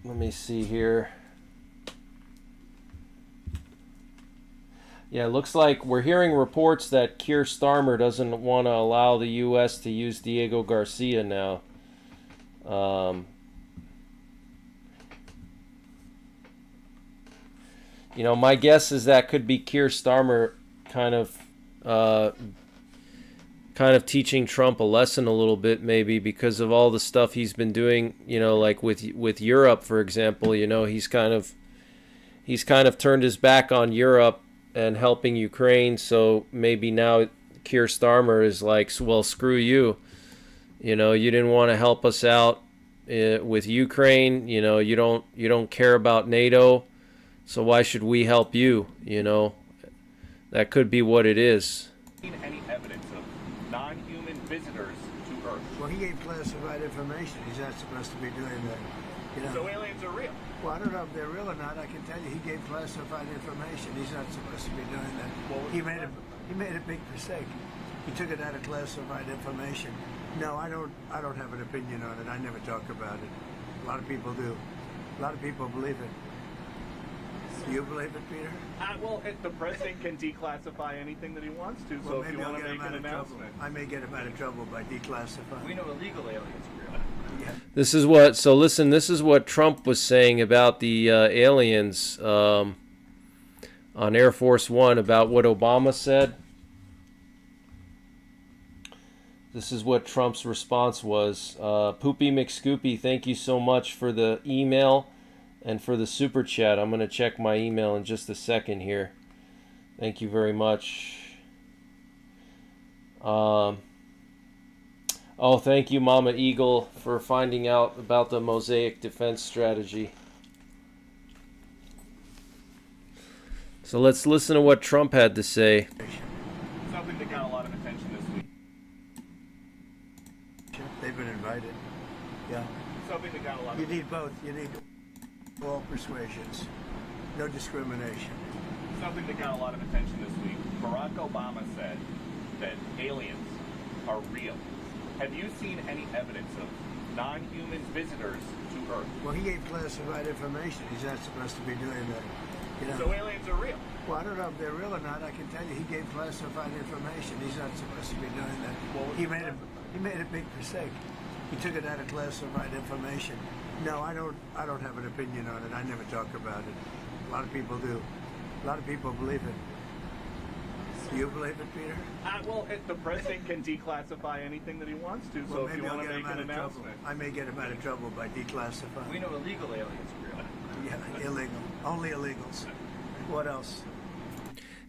Speaker 1: Let me see here. Yeah, it looks like we're hearing reports that Keir Starmer doesn't want to allow the U.S. to use Diego Garcia now. You know, my guess is that could be Keir Starmer kind of teaching Trump a lesson a little bit, maybe, because of all the stuff he's been doing, you know, like with Europe, for example. You know, he's kind of turned his back on Europe and helping Ukraine, so maybe now Keir Starmer is like, well, screw you. You know, you didn't want to help us out with Ukraine. You know, you don't care about NATO, so why should we help you? You know, that could be what it is.
Speaker 2: Any evidence of non-human visitors to Earth?
Speaker 3: Well, he gave classified information. He's not supposed to be doing that. You know?
Speaker 2: So aliens are real?
Speaker 3: Well, I don't know if they're real or not. I can tell you he gave classified information. He's not supposed to be doing that. He made a big mistake. He took it out of classified information. No, I don't have an opinion on it. I never talk about it. A lot of people do. A lot of people believe it. Do you believe it, Peter?
Speaker 2: Well, the president can declassify anything that he wants to, so if you want to make an announcement.
Speaker 3: I may get him out of trouble by declassifying.
Speaker 2: We know illegal aliens are real.
Speaker 3: Yeah.
Speaker 1: This is what, so listen, this is what Trump was saying about the aliens on Air Force One, about what Obama said. This is what Trump's response was. Poopy McScoopy, thank you so much for the email and for the super chat. I'm going to check my email in just a second here. Thank you very much. Oh, thank you, Mama Eagle, for finding out about the Mosaic defense strategy. So let's listen to what Trump had to say.
Speaker 2: Something that got a lot of attention this week.
Speaker 3: They've been invited. Yeah.
Speaker 2: Something that got a lot of
Speaker 3: You need both. You need all persuasions. No discrimination.
Speaker 2: Something that got a lot of attention this week. Barack Obama said that aliens are real. Have you seen any evidence of non-human visitors to Earth?
Speaker 3: Well, he gave classified information. He's not supposed to be doing that. You know?
Speaker 2: So aliens are real?
Speaker 3: Well, I don't know if they're real or not. I can tell you he gave classified information. He's not supposed to be doing that. He made a big mistake. He took it out of classified information. No, I don't have an opinion on it. I never talk about it. A lot of people do. A lot of people believe it. Do you believe it, Peter?
Speaker 2: Well, the president can declassify anything that he wants to, so if you want to make an announcement.
Speaker 3: I may get him out of trouble by declassifying.
Speaker 2: We know illegal aliens are real.
Speaker 3: Yeah, illegal. Only illegals. What else?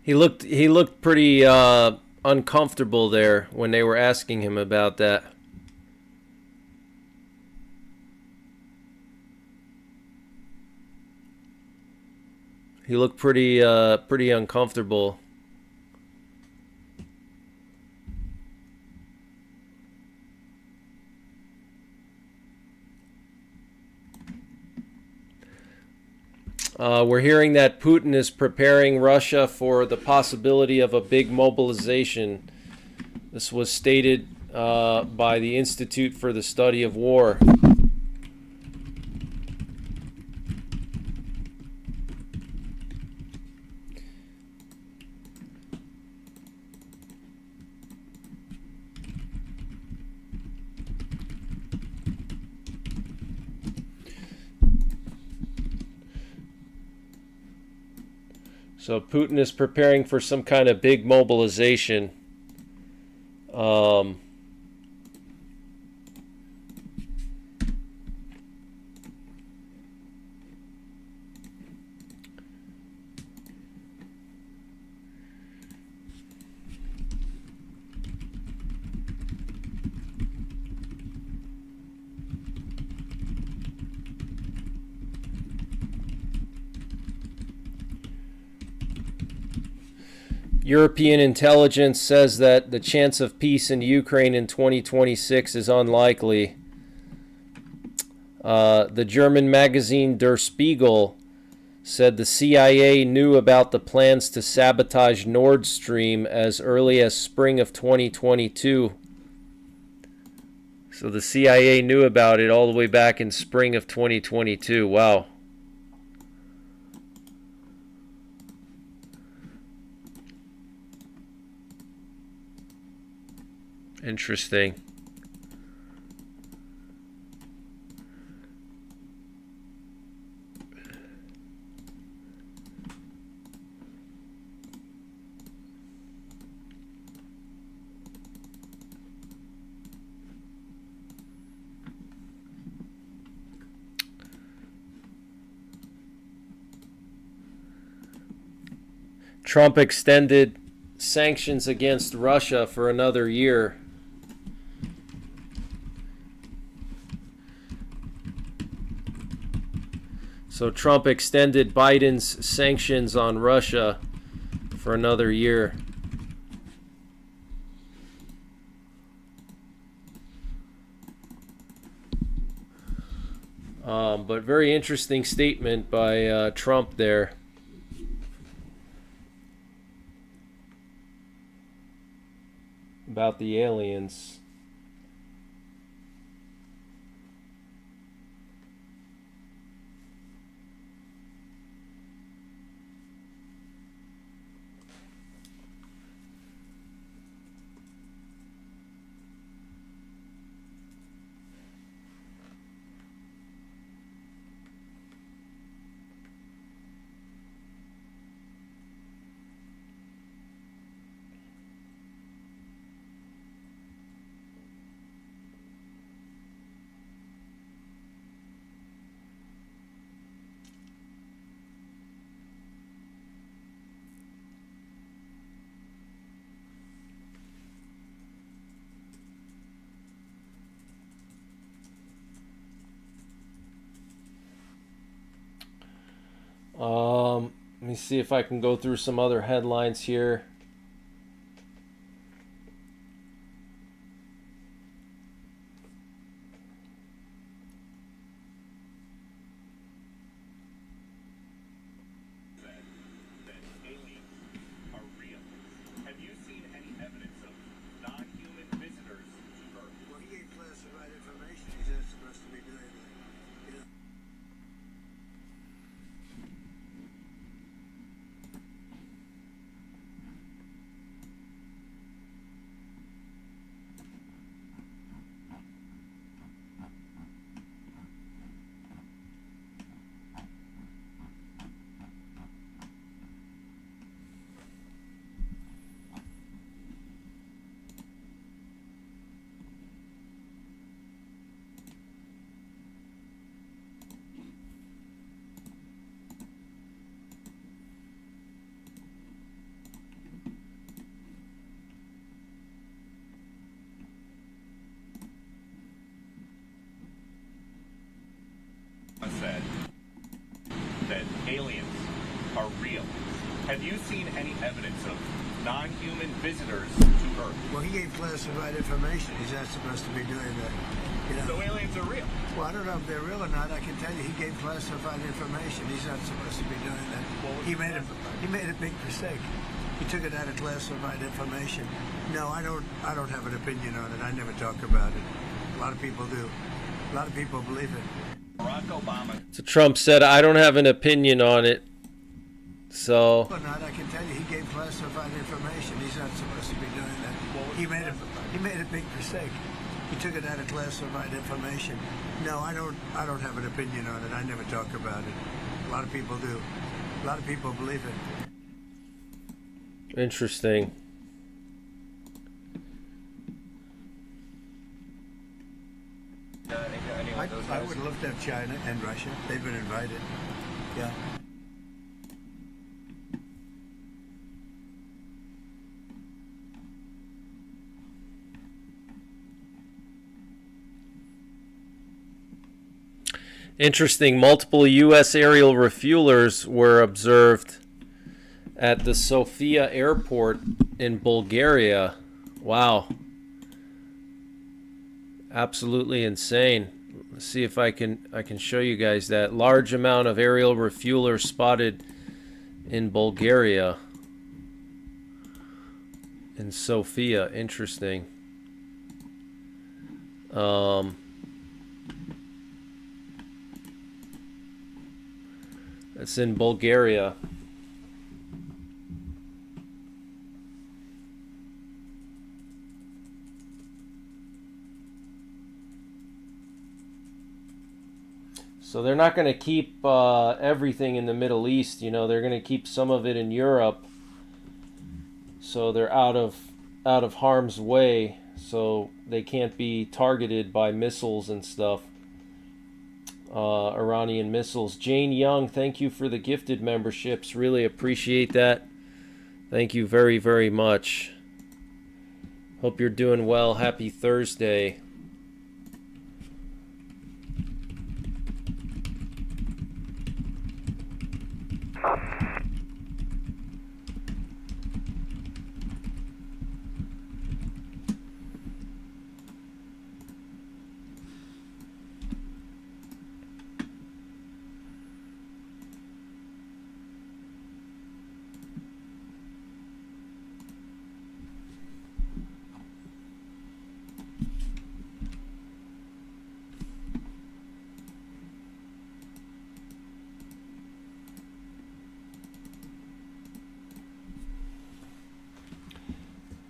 Speaker 1: He looked pretty uncomfortable there when they were asking him about that. He looked pretty uncomfortable. We're hearing that Putin is preparing Russia for the possibility of a big mobilization. This was stated by the Institute for the Study of War. So Putin is preparing for some kind of big mobilization. European intelligence says that the chance of peace in Ukraine in 2026 is unlikely. The German magazine Der Spiegel said the CIA knew about the plans to sabotage Nord Stream as early as spring of 2022. So the CIA knew about it all the way back in spring of 2022. Wow. Interesting. Trump extended sanctions against Russia for another year. So Trump extended Biden's sanctions on Russia for another year. But very interesting statement by Trump there. About the aliens. Let me see if I can go through some other headlines here.
Speaker 2: Said that aliens are real. Have you seen any evidence of non-human visitors to Earth?
Speaker 3: Well, he gave classified information. He's not supposed to be doing that. You know?
Speaker 2: So aliens are real?
Speaker 3: Well, I don't know if they're real or not. I can tell you he gave classified information. He's not supposed to be doing that.
Speaker 2: What was
Speaker 3: He made a big mistake. He took it out of classified information. No, I don't have an opinion on it. I never talk about it. A lot of people do. A lot of people believe it.
Speaker 2: Barack Obama.
Speaker 1: So Trump said, I don't have an opinion on it. So
Speaker 3: Or not, I can tell you, he gave classified information. He's not supposed to be doing that. He made a big mistake. He took it out of classified information. No, I don't have an opinion on it. I never talk about it. A lot of people do. A lot of people believe it.
Speaker 1: interesting.
Speaker 3: I would love to have China and Russia. They've been invited. Yeah.
Speaker 1: Interesting. Multiple U.S. aerial refuelers were observed at the Sofia airport in Bulgaria. Wow. Absolutely insane. Let's see if I can show you guys that. Large amount of aerial refuelers spotted in Bulgaria. In Sofia. Interesting. It's in Bulgaria. So they're not going to keep everything in the Middle East. You know, they're going to keep some of it in Europe, so they're out of harm's way, so they can't be targeted by missiles and stuff. Iranian missiles. Jane Young, thank you for the gifted memberships. Really appreciate that. Thank you very, very much. Hope you're doing well. Happy Thursday.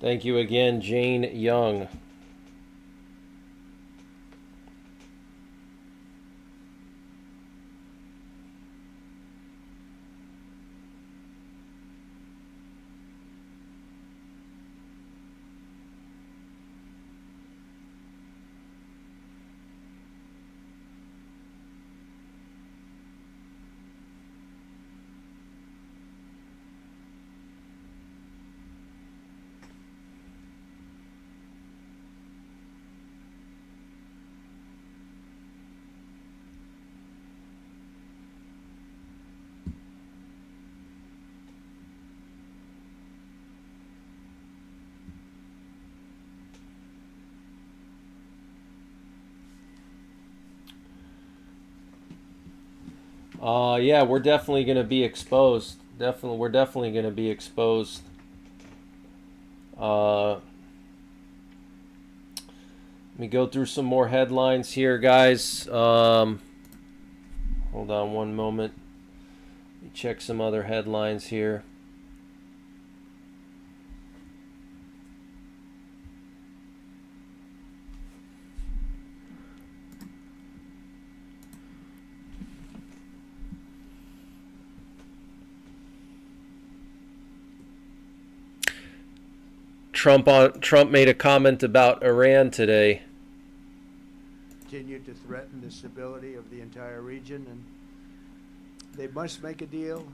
Speaker 1: Thank you again, Jane Young. Yeah, we're definitely going to be exposed. We're definitely going to be exposed. Let me go through some more headlines here, guys. Hold on one moment. Let me check some other headlines here. Trump made a comment about Iran today.
Speaker 3: Continue to threaten the stability of the entire region, and they must make a deal.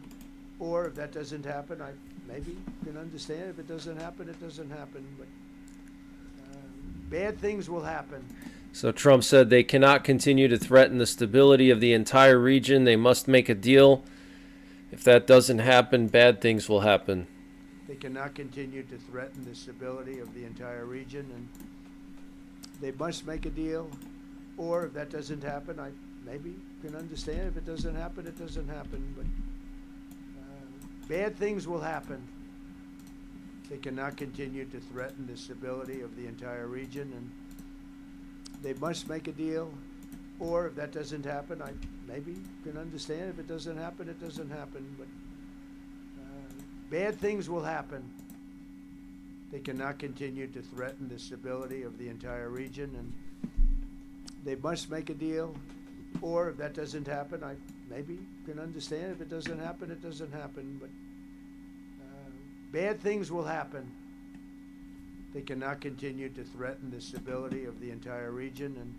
Speaker 3: Or if that doesn't happen, I maybe can understand. If it doesn't happen, it doesn't happen. But bad things will happen.
Speaker 1: So Trump said they cannot continue to threaten the stability of the entire region. They must make a deal. If that doesn't happen, bad things will happen.
Speaker 3: They cannot continue to threaten the stability of the entire region, and they must make a deal. Or if that doesn't happen, I maybe can understand. If it doesn't happen, it doesn't happen. But bad things will happen. They cannot continue to threaten the stability of the entire region, and they must make a deal. Or if that doesn't happen, I maybe can understand. If it doesn't happen, it doesn't happen. But bad things will happen. They cannot continue to threaten the stability of the entire region, and they must make a deal. Or if that doesn't happen, I maybe can understand. If it doesn't happen, it doesn't happen. But bad things will happen. They cannot continue to threaten the stability of the entire region, and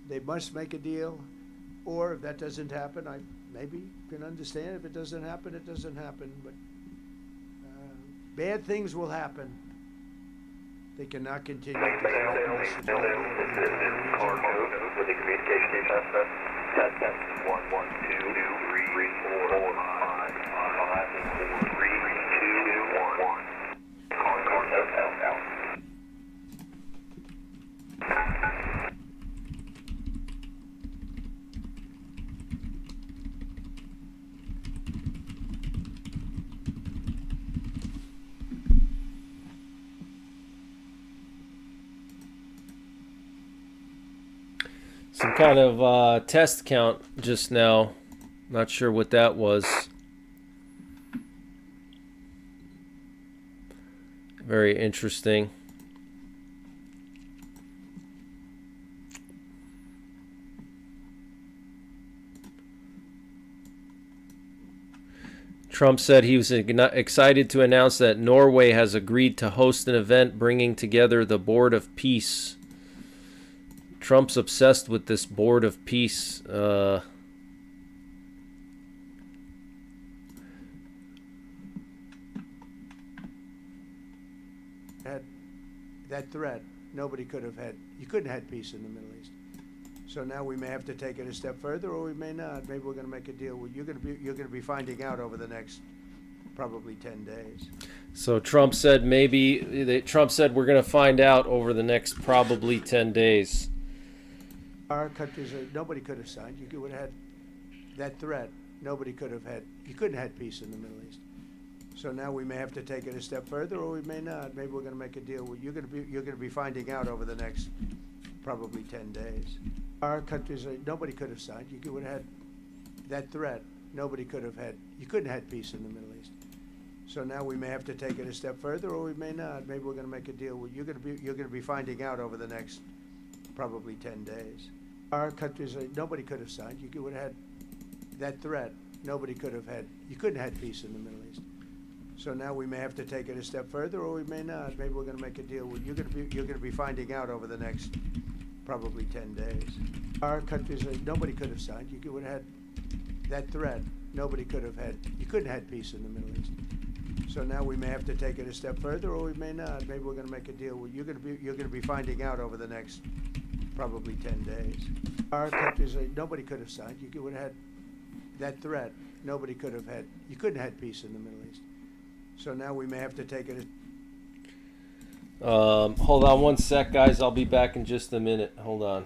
Speaker 3: they must make a deal. Or if that doesn't happen, I maybe can understand. If it doesn't happen, it doesn't happen. But bad things will happen. They cannot continue to threaten the stability of the entire region.
Speaker 4: With the communication test, test 1 1 2 3 4 5 5 4 3 2 1 Calling out.
Speaker 1: Some kind of test count just now. Not sure what that was. Very interesting. Trump said he was excited to announce that Norway has agreed to host an event bringing together the Board of Peace. Trump's obsessed with this Board of Peace.
Speaker 3: Had that threat, nobody could have had. You couldn't have had peace in the Middle East. So now we may have to take it a step further, or we may not. Maybe we're going to make a deal. You're going to be finding out over the next probably 10 days.
Speaker 1: So Trump said Trump said we're going to find out over the next probably 10 days.
Speaker 3: Our countries, nobody could have signed. You would have had that threat. Nobody could have had. You couldn't have had peace in the Middle East. So now we may have to take it a step further, or we may not. Maybe we're going to make a deal. You're going to be finding out over the next probably 10 days. Our countries, nobody could have signed. You would have had that threat. Nobody could have had. You couldn't have had peace in the Middle East. So now we may have to take it a step further, or we may not. Maybe we're going to make a deal. You're going to be finding out over the next probably 10 days. Our countries, nobody could have signed. You would have had that threat. Nobody could have had. You couldn't have had peace in the Middle East. So now we may have to take it a step further, or we may not. Maybe we're going to make a deal. You're going to be finding out over the next probably 10 days. Our countries, nobody could have signed. You would have had that threat. Nobody could have had. You couldn't have had peace in the Middle East. So now we may have to take it a step further, or we may not. Maybe we're going to make a deal. You're going to be finding out over the next probably 10 days. Our countries, nobody could have signed. You would have had that threat. Nobody could have had. You couldn't have had peace in the Middle East. So now we may have to take it.
Speaker 1: Hold on one sec, guys. I'll be back in just a minute. Hold on.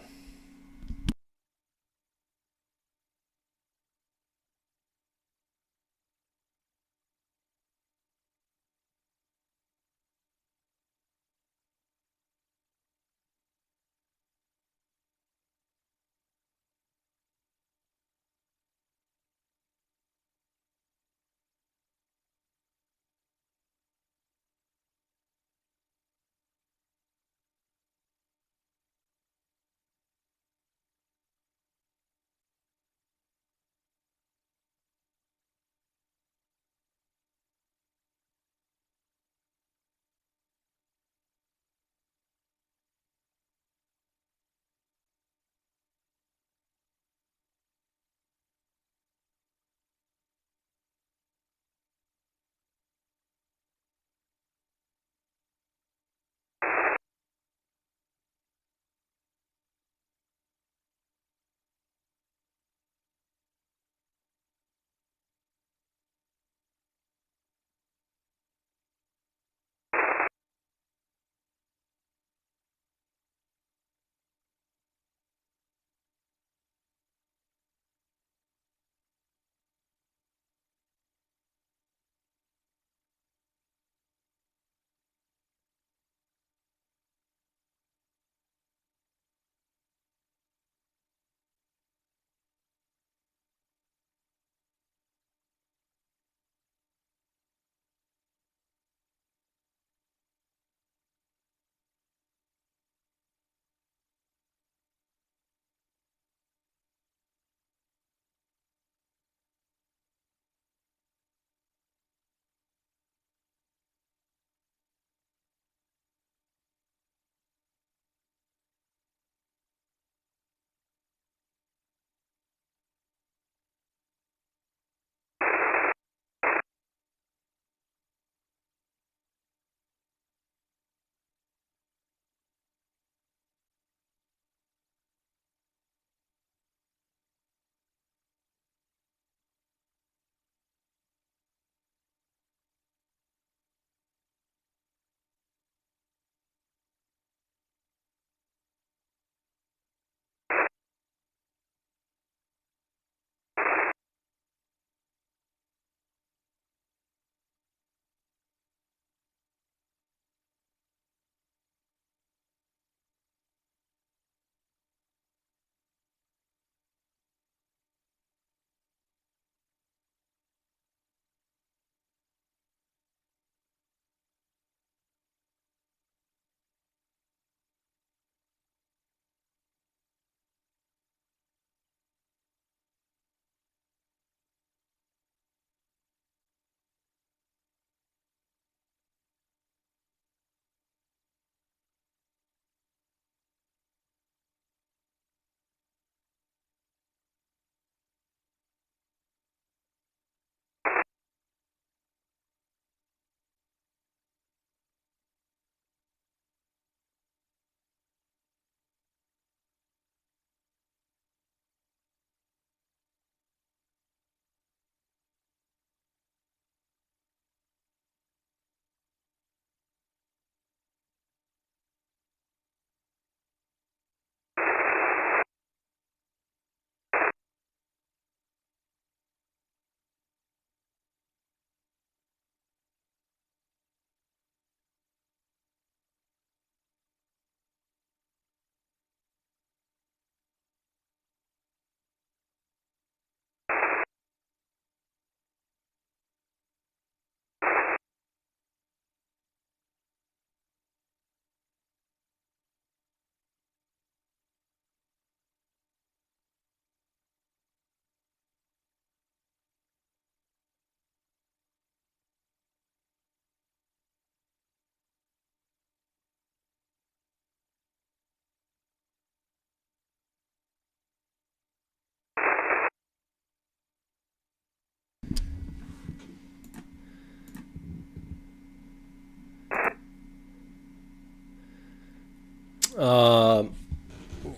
Speaker 1: Let me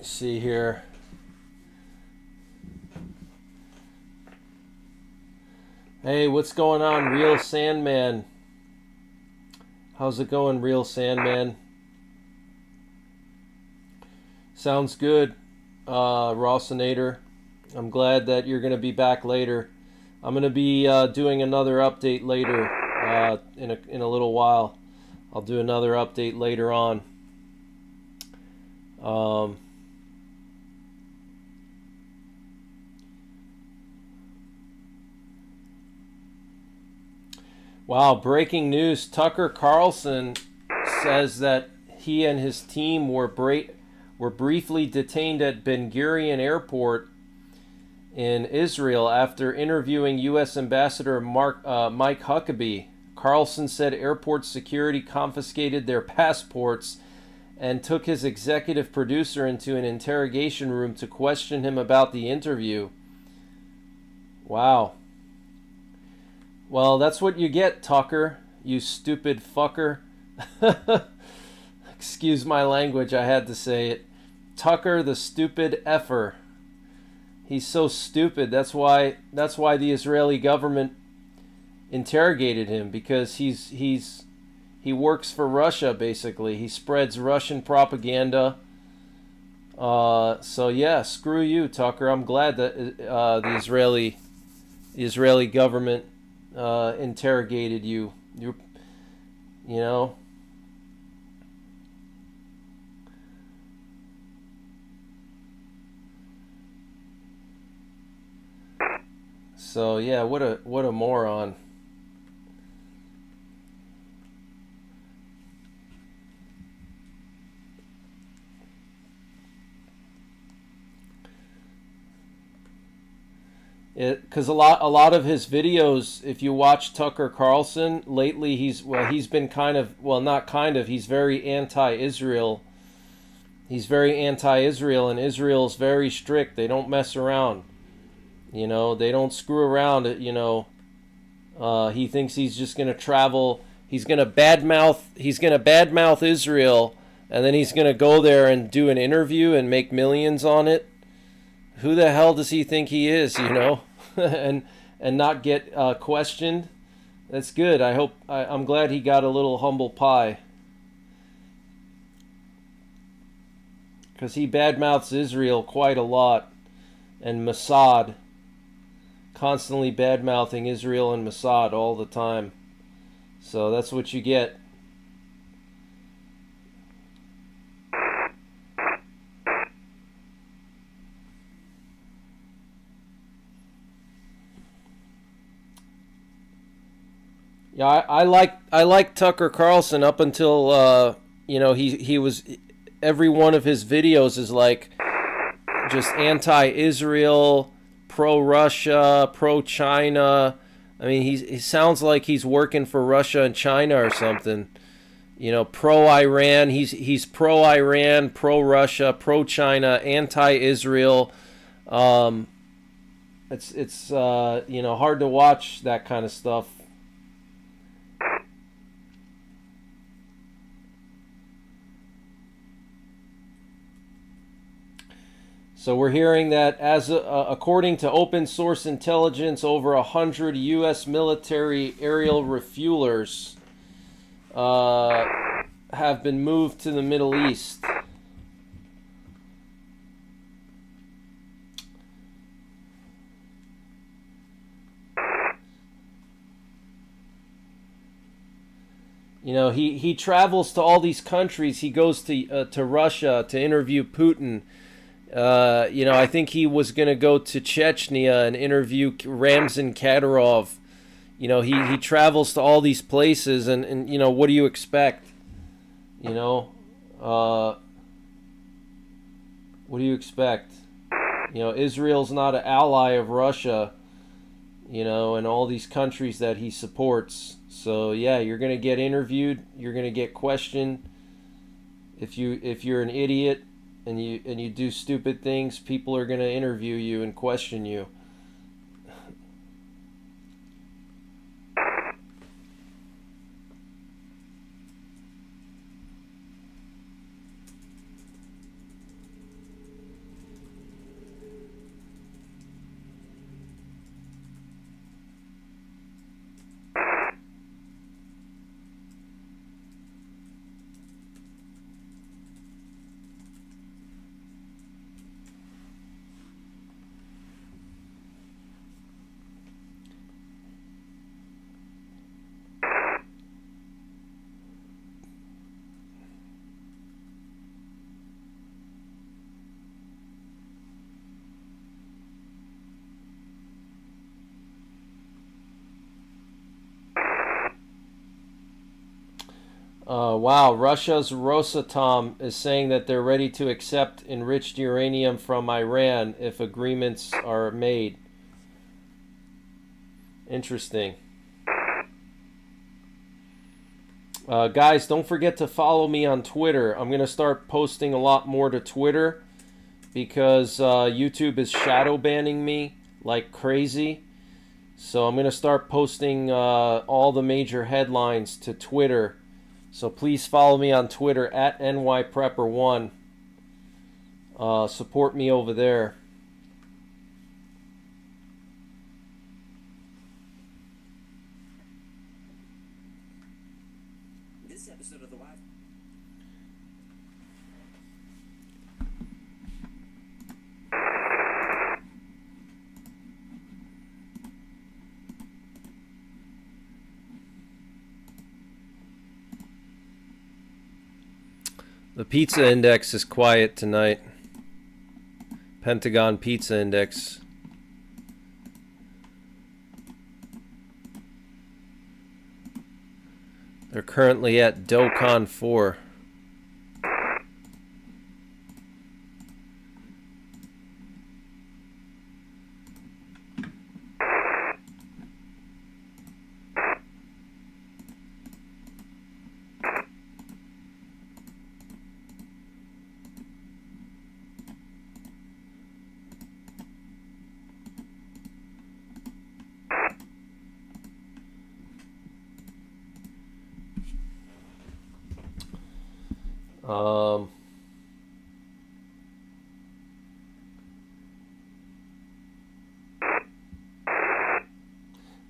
Speaker 1: see here. Hey, what's going on, Real Sandman? How's it going, Real Sandman? Sounds good, Rossinator. I'm glad that you're going to be back later. I'm going to be doing another update later in a little while. I'll do another update later on. Wow, breaking news. Tucker Carlson says that he and his team were briefly detained at Ben Gurion Airport in Israel after interviewing U.S. Ambassador Mike Huckabee. Carlson said airport security confiscated their passports and took his executive producer into an interrogation room to question him about the interview. Wow. Well, that's what you get, Tucker, you stupid fucker. Excuse my language, I had to say it. Tucker, the stupid effer. He's so stupid. That's why the Israeli government interrogated him, because he works for Russia, basically. He spreads Russian propaganda. So yeah, screw you, Tucker. I'm glad that the Israeli government interrogated you. You know. So yeah, what a moron. Because a lot of his videos, if you watch Tucker Carlson lately, he's been he's very anti-Israel. He's very anti-Israel, and Israel's very strict. They don't mess around. You know, they don't screw around. You know, he thinks he's just gonna travel. He's gonna badmouth Israel, and then he's gonna go there and do an interview and make millions on it. Who the hell does he think he is, you know? and not get questioned? That's good. I'm glad he got a little humble pie. Because he badmouths Israel quite a lot. And Mossad. Constantly badmouthing Israel and Mossad all the time. So that's what you get. Yeah, I like Tucker Carlson up until he was, every one of his videos is like just anti-Israel, pro-Russia, pro-China. I mean, he sounds like he's working for Russia and China or something. You know, pro-Iran. He's pro-Iran, pro-Russia, pro-China, anti-Israel. It's hard to watch that kind of stuff. So we're hearing that, according to open source intelligence, over 100 U.S. military aerial refuelers have been moved to the Middle East. You know, he travels to all these countries. He goes to Russia to interview Putin. I think he was going to go to Chechnya and interview Ramzan Kadyrov. You know, he travels to all these places, and what do you expect? What do you expect? Israel's not an ally of Russia, and all these countries that he supports. So yeah, you're going to get interviewed, you're going to get questioned. If you're an idiot, and you do stupid things, people are going to interview you and question you. Wow, Russia's Rosatom is saying that they're ready to accept enriched uranium from Iran if agreements are made. Interesting. Guys, don't forget to follow me on Twitter. I'm going to start posting a lot more to Twitter because YouTube is shadow banning me like crazy. So I'm going to start posting all the major headlines to Twitter. So please follow me on Twitter at NYPrepper1. Support me over there.
Speaker 5: This episode of the Live.
Speaker 1: The pizza index is quiet tonight. Pentagon pizza index. They're currently at DOCON 4.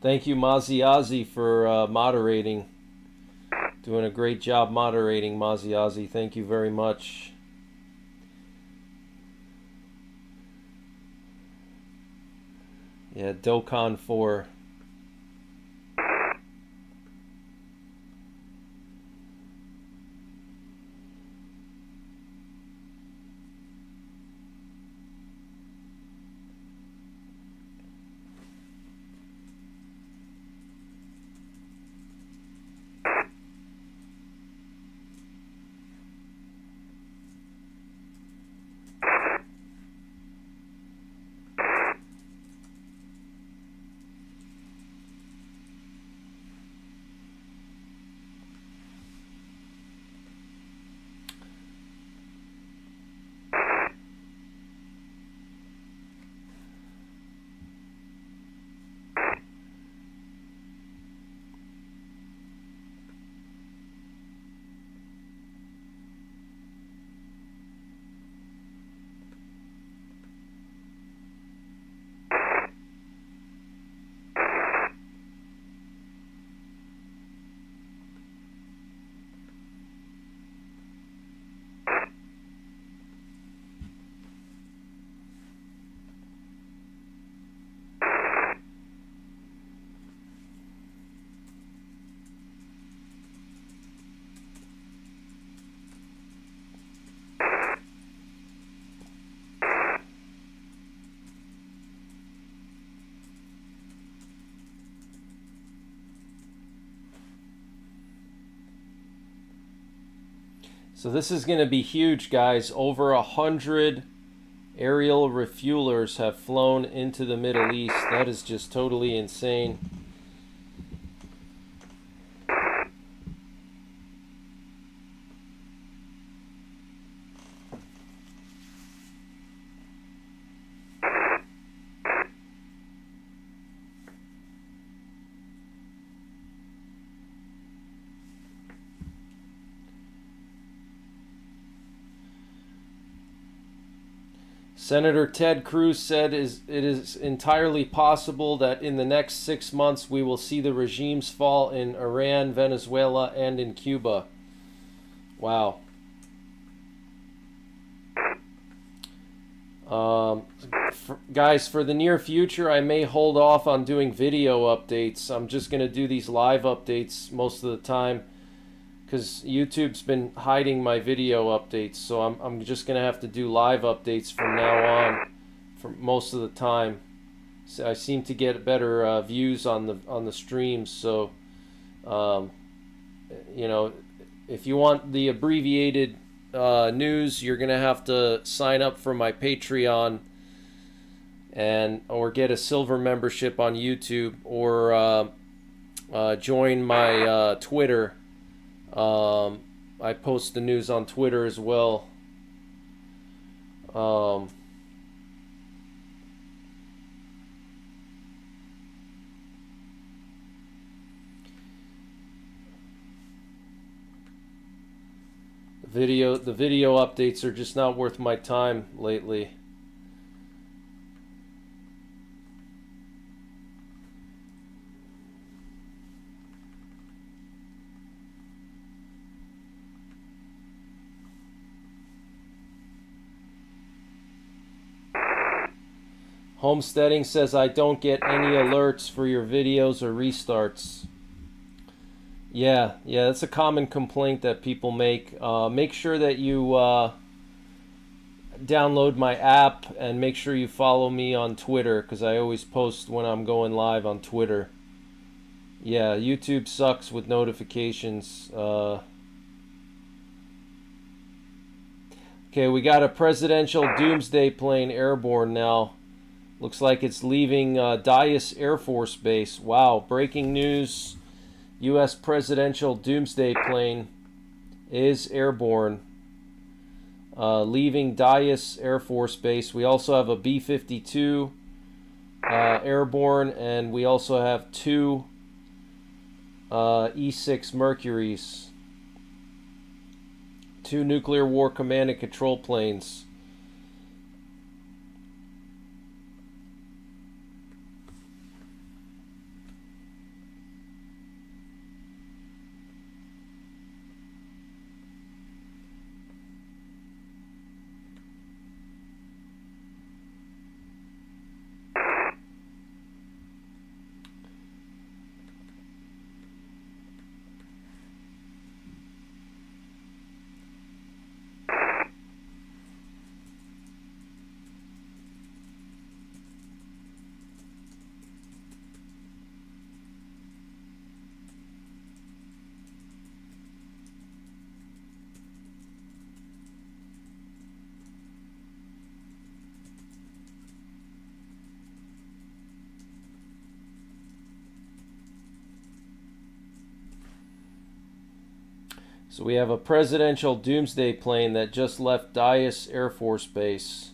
Speaker 1: Thank you, Maziazi, for moderating. Doing a great job moderating, Maziazi. Thank you very much. Yeah, DOCON 4. So this is going to be huge, guys. Over 100 aerial refuelers have flown into the Middle East. That is just totally insane. Senator Ted Cruz said it is entirely possible that in the next 6 months we will see the regimes fall in Iran, Venezuela, and in Cuba. Wow. Guys, for the near future, I may hold off on doing video updates. I'm just going to do these live updates most of the time, because YouTube's been hiding my video updates, so I'm just gonna have to do live updates from now on for most of the time. So I seem to get better views on the streams, so you know, if you want the abbreviated news, you're gonna have to sign up for my Patreon or get a silver membership on YouTube, or join my Twitter. I post the news on Twitter as well. The video updates are just not worth my time lately. Homesteading says I don't get any alerts for your videos or restarts. Yeah, that's a common complaint that people make. Make sure that you download my app, and make sure you follow me on Twitter, because I always post when I'm going live on Twitter. Yeah, YouTube sucks with notifications. Okay, we got a presidential doomsday plane airborne now. Looks like it's leaving Dias Air Force Base. Wow, breaking news. U.S. presidential doomsday plane is airborne, leaving Dias Air Force Base. We also have a B-52 airborne, and we also have two E-6 Mercuries, two nuclear war command and control planes. So we have a presidential doomsday plane that just left Dias Air Force Base.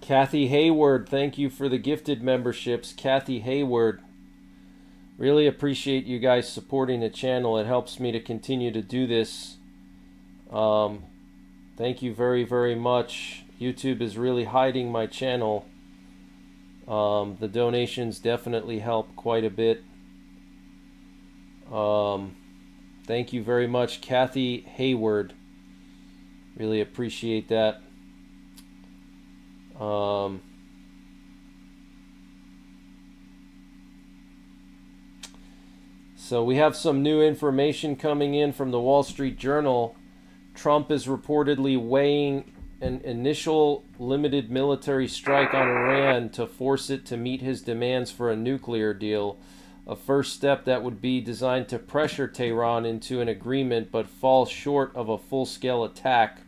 Speaker 1: Kathy Hayward, thank you for the gifted memberships. Kathy Hayward, really appreciate you guys supporting the channel. It helps me to continue to do this. Thank you very, very much. YouTube is really hiding my channel. The donations definitely help quite a bit. Thank you very much, Kathy Hayward. Really appreciate that. So we have some new information coming in from the Wall Street Journal. Trump is reportedly weighing an initial limited military strike on Iran to force it to meet his demands for a nuclear deal. A first step that would be designed to pressure Tehran into an agreement, but fall short of a full-scale attack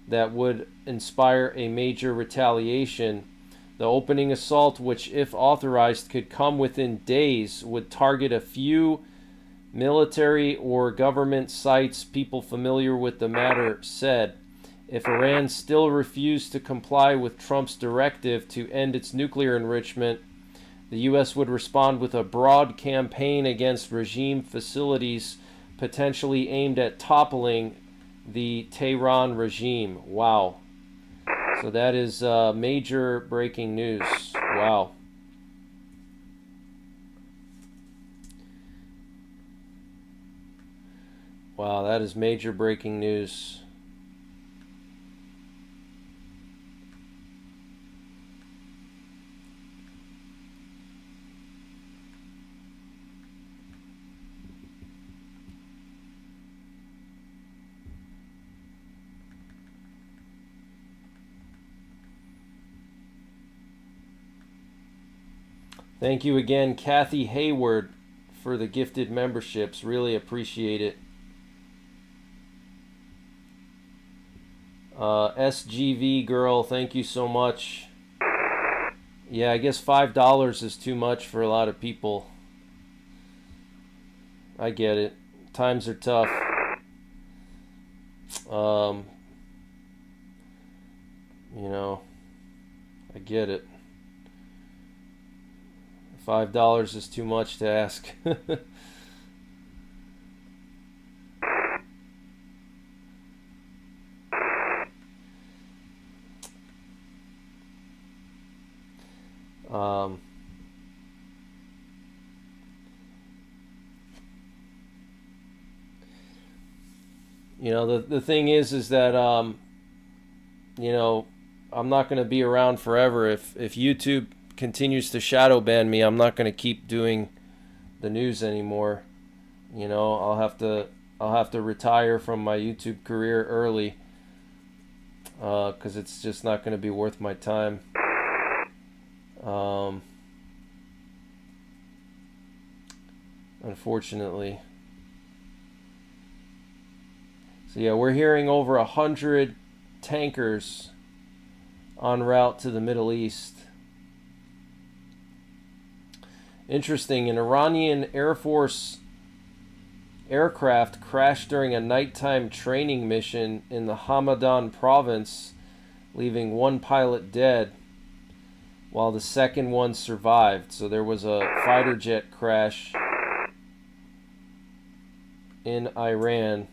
Speaker 1: that would inspire a major retaliation. The opening assault, which if authorized could come within days, would target a few military or government sites, people familiar with the matter said. If Iran still refused to comply with Trump's directive to end its nuclear enrichment, the U.S. would respond with a broad campaign against regime facilities, potentially aimed at toppling the Tehran regime. Wow. So that is major breaking news. Wow. Wow, that is major breaking news. Thank you again, Kathy Hayward, for the gifted memberships. Really appreciate it. SGV girl, thank you so much. Yeah, I guess $5 is too much for a lot of people. I get it. Times are tough. You know, I get it. $5 is too much to ask. You know, the thing is that you know, I'm not going to be around forever. If YouTube continues to shadow ban me, I'm not going to keep doing the news anymore. You know, I'll have to retire from my YouTube career early, because it's just not going to be worth my time. Unfortunately. So yeah, we're hearing over 100 tankers en route to the Middle East. Interesting, an Iranian Air Force aircraft crashed during a nighttime training mission in the Hamadan province, leaving one pilot dead, while the second one survived. So there was a fighter jet crash in Iran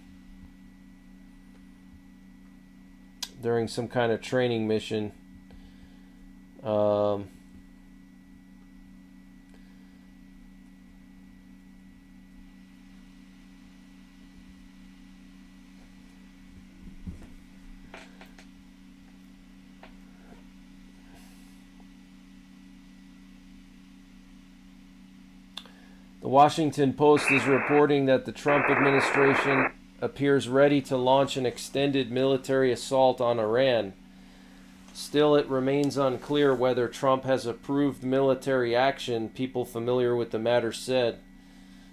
Speaker 1: during some kind of training mission. The Washington Post is reporting that the Trump administration appears ready to launch an extended military assault on Iran. Still, it remains unclear whether Trump has approved military action, people familiar with the matter said.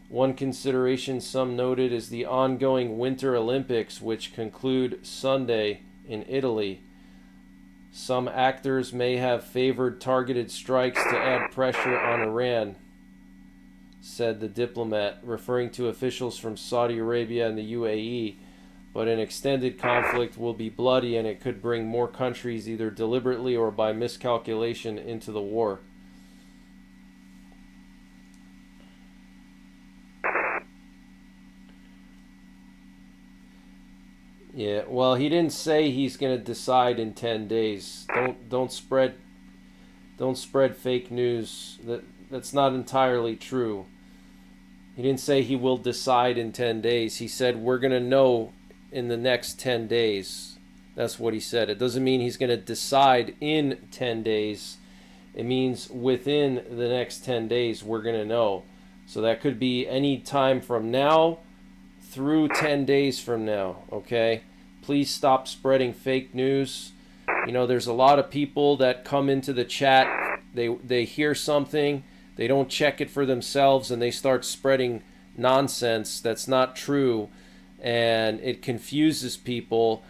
Speaker 1: One consideration some noted is the ongoing Winter Olympics, which conclude Sunday in Italy. Some actors may have favored targeted strikes to add pressure on Iran, said the diplomat, referring to officials from Saudi Arabia and the UAE. But an extended conflict will be bloody, and it could bring more countries, either deliberately or by miscalculation, into the war. Yeah, well, he didn't say he's going to decide in 10 days. Don't spread fake news. That's not entirely true. He didn't say he will decide in 10 days. He said we're going to know in the next 10 days. That's what he said. It doesn't mean he's going to decide in 10 days. It means within the next 10 days we're going to know. So that could be any time from now through 10 days from now, okay? Please stop spreading fake news. You know, there's a lot of people that come into the chat, they hear something, they don't check it for themselves, and they start spreading nonsense that's not true, and it confuses people.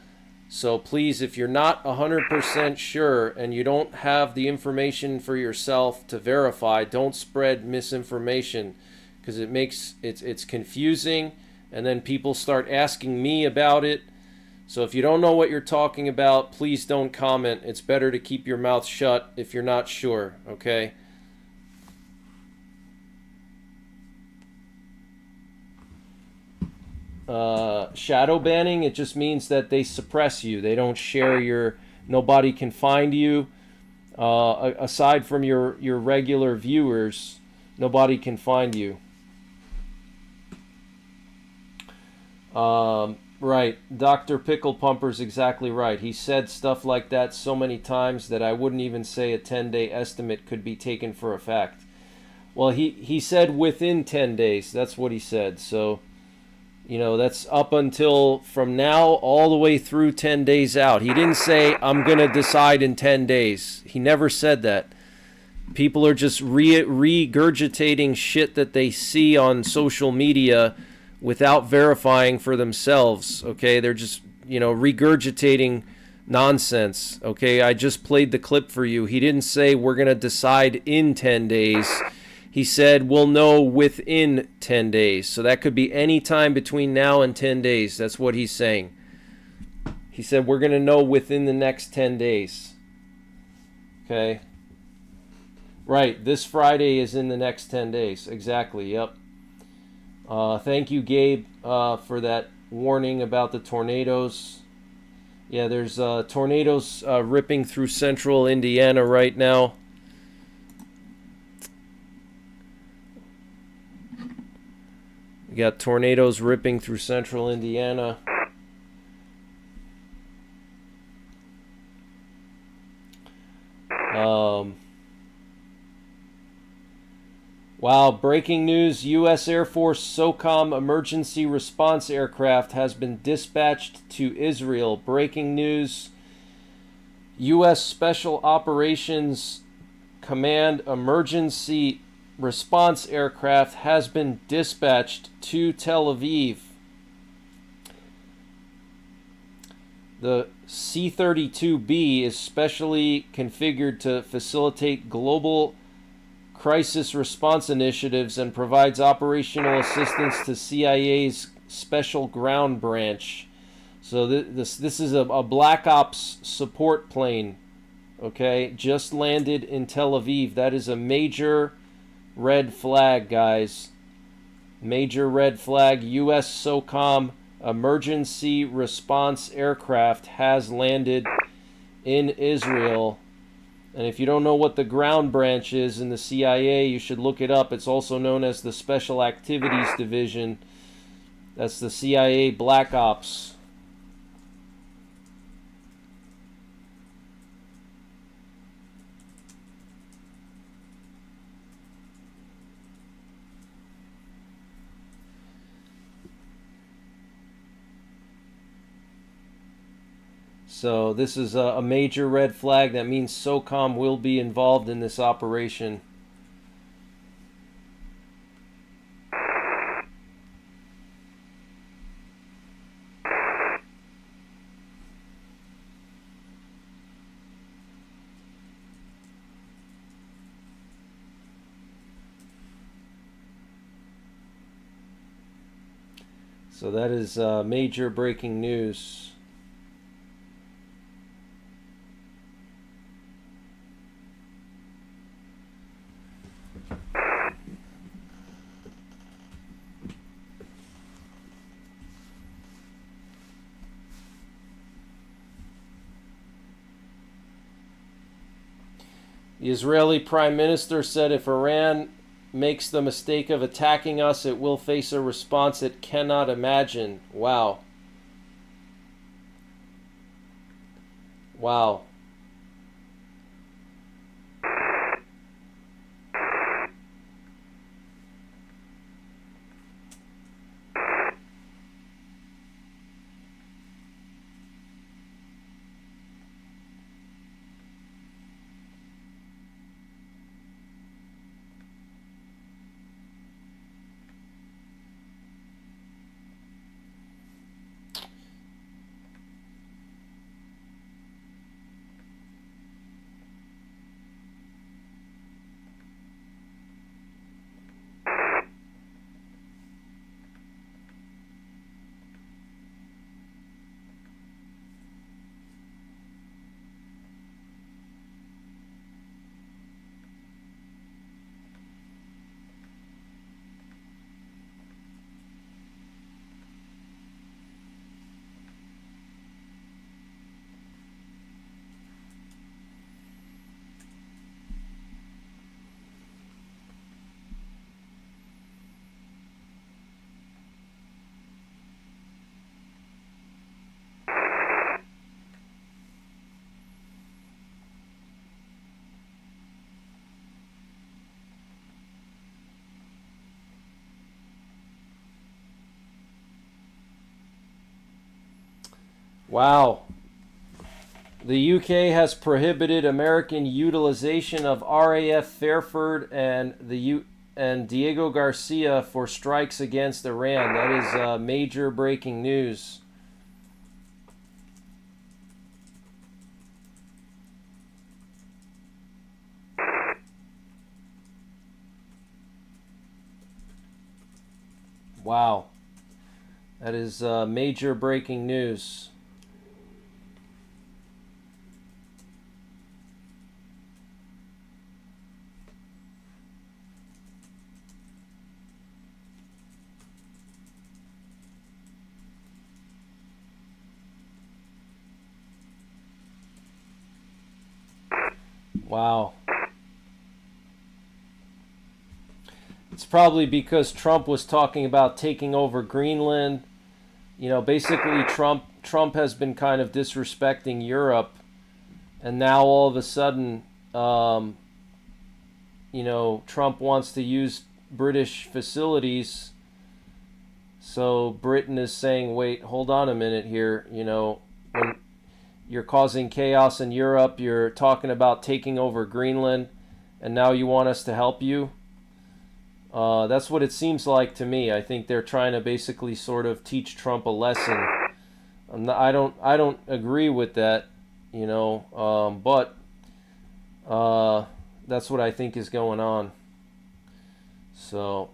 Speaker 1: So please, if you're not 100% sure and you don't have the information for yourself to verify, don't spread misinformation, because it's confusing, and then people start asking me about it. So if you don't know what you're talking about, please don't comment. It's better to keep your mouth shut if you're not sure, okay? shadow banning. It just means that they suppress you. They don't share your. Nobody can find you. Aside from your regular viewers, nobody can find you. Right, Dr. Pickle Pumper's exactly right. He said stuff like that so many times that I wouldn't even say a 10-day estimate could be taken for a fact. Well, he said within 10 days. That's what he said. So, you know, that's up until from now all the way through 10 days out. He didn't say, I'm going to decide in 10 days. He never said that. People are just regurgitating shit that they see on social media without verifying for themselves. Okay, they're just, you know, regurgitating nonsense. Okay, I just played the clip for you. He didn't say we're going to decide in 10 days. He said we'll know within 10 days. So that could be any time between now and 10 days. That's what he's saying. He said we're going to know within the next 10 days. Okay. Right, this Friday is in the next 10 days. Exactly, yep. Thank you, Gabe, for that warning about the tornadoes. Yeah, there's tornadoes ripping through central Indiana right now. We got tornadoes ripping through central Indiana. Wow, breaking news. U.S. Air Force SOCOM emergency response aircraft has been dispatched to Israel. Breaking news. U.S. Special Operations Command emergency response aircraft has been dispatched to Tel Aviv. The C-32B is specially configured to facilitate global crisis response initiatives and provides operational assistance to CIA's Special Ground Branch. So this is a Black Ops support plane, okay, just landed in Tel Aviv. That is a major red flag, guys. Major red flag. U.S. SOCOM emergency response aircraft has landed in Israel. And if you don't know what the ground branch is in the CIA, you should look it up. It's also known as the Special Activities Division. That's the CIA Black Ops. So this is a major red flag. That means SOCOM will be involved in this operation. So that is major breaking news. The Israeli Prime Minister said if Iran makes the mistake of attacking us, it will face a response it cannot imagine. Wow. Wow. Wow. The UK has prohibited American utilization of RAF Fairford and Diego Garcia for strikes against Iran. That is major breaking news. Wow. That is major breaking news. Wow. It's probably because Trump was talking about taking over Greenland. You know, basically Trump has been kind of disrespecting Europe, and now all of a sudden, you know, Trump wants to use British facilities. So Britain is saying, wait, hold on a minute here. You know, when you're causing chaos in Europe, you're talking about taking over Greenland, and now you want us to help you. That's what it seems like to me. I think they're trying to basically sort of teach Trump a lesson. I don't agree with that, you know, but that's what I think is going on. So.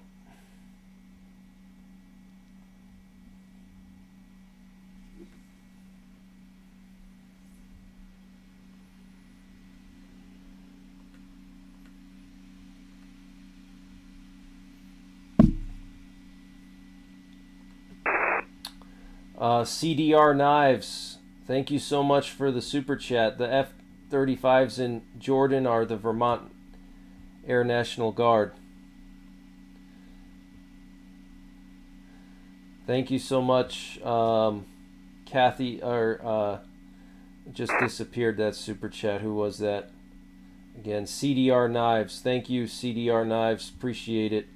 Speaker 1: CDR Knives, thank you so much for the super chat. The F-35s in Jordan are the Vermont Air National Guard. Thank you so much, Kathy, just disappeared that super chat. Who was that? Again, CDR Knives. Thank you, CDR Knives. Appreciate it.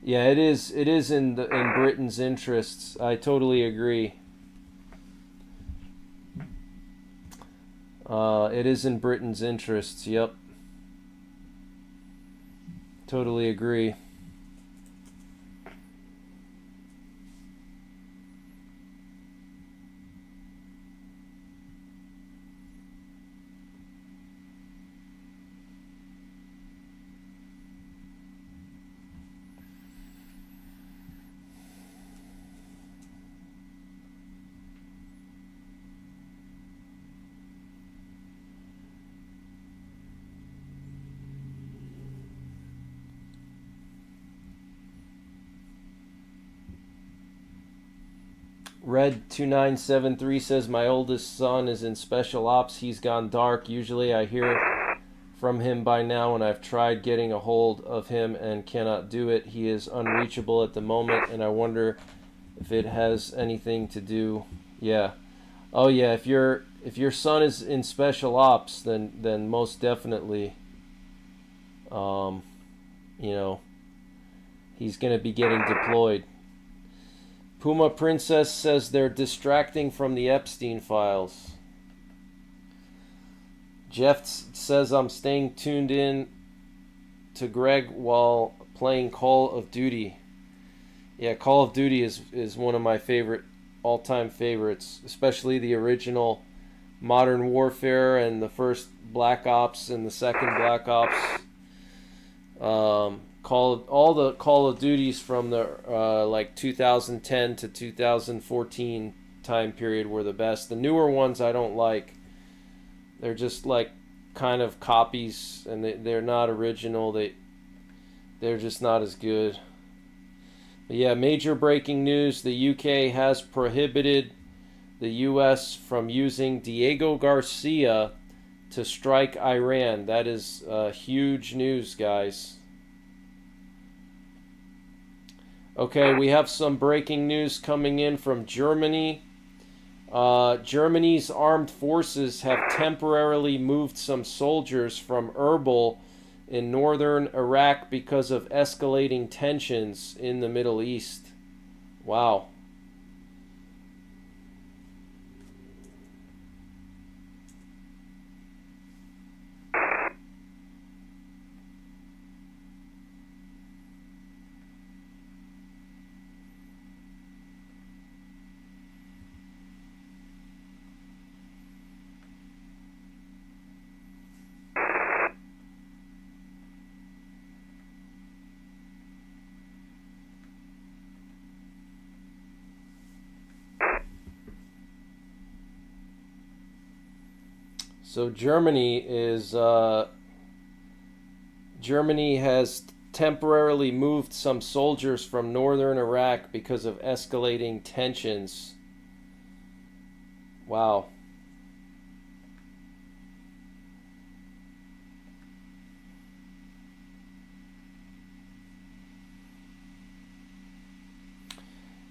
Speaker 1: Yeah, it is in Britain's interests. I totally agree. It is in Britain's interests. Yep. Totally agree. Red2973 says, my oldest son is in special ops. He's gone dark. Usually I hear from him by now, and I've tried getting a hold of him and cannot do it. He is unreachable at the moment, and I wonder if it has anything to do. Yeah. Oh yeah, if your son is in special ops, then most definitely you know, he's going to be getting deployed. Puma Princess says they're distracting from the Epstein files. Jeff says I'm staying tuned in to Greg while playing Call of Duty. Yeah, Call of Duty is one of my favorite, all-time favorites, especially the original Modern Warfare and the first Black Ops and the second Black Ops. All the Call of Duties from the like 2010 to 2014 time period were the best. The newer ones I don't like. They're just like kind of copies, and they're not original. They're just not as good. But yeah, major breaking news: the UK has prohibited the US from using Diego Garcia to strike Iran. That is huge news, guys. Okay, we have some breaking news coming in from Germany. Germany's armed forces have temporarily moved some soldiers from Erbil in northern Iraq because of escalating tensions in the Middle East. Wow. So Germany has temporarily moved some soldiers from northern Iraq because of escalating tensions. Wow.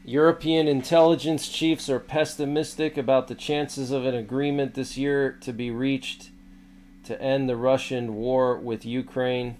Speaker 1: European intelligence chiefs are pessimistic about the chances of an agreement this year to be reached to end the Russian war with Ukraine.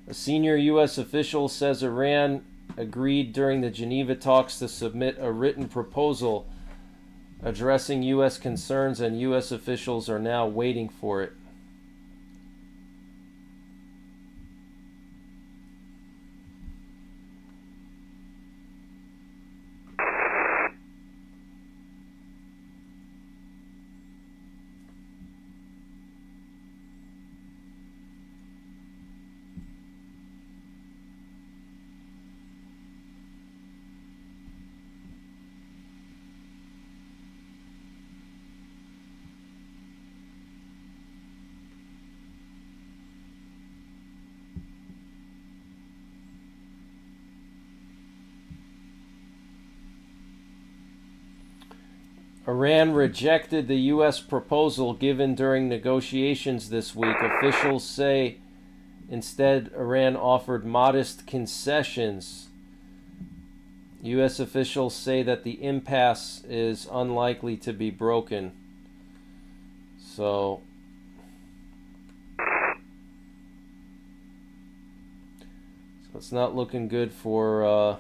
Speaker 1: A senior U.S. official says Iran agreed during the Geneva talks to submit a written proposal addressing U.S. concerns, and U.S. officials are now waiting for it. Iran rejected the U.S. proposal given during negotiations this week. Officials say instead Iran offered modest concessions. U.S. officials say that the impasse is unlikely to be broken. So it's not looking good for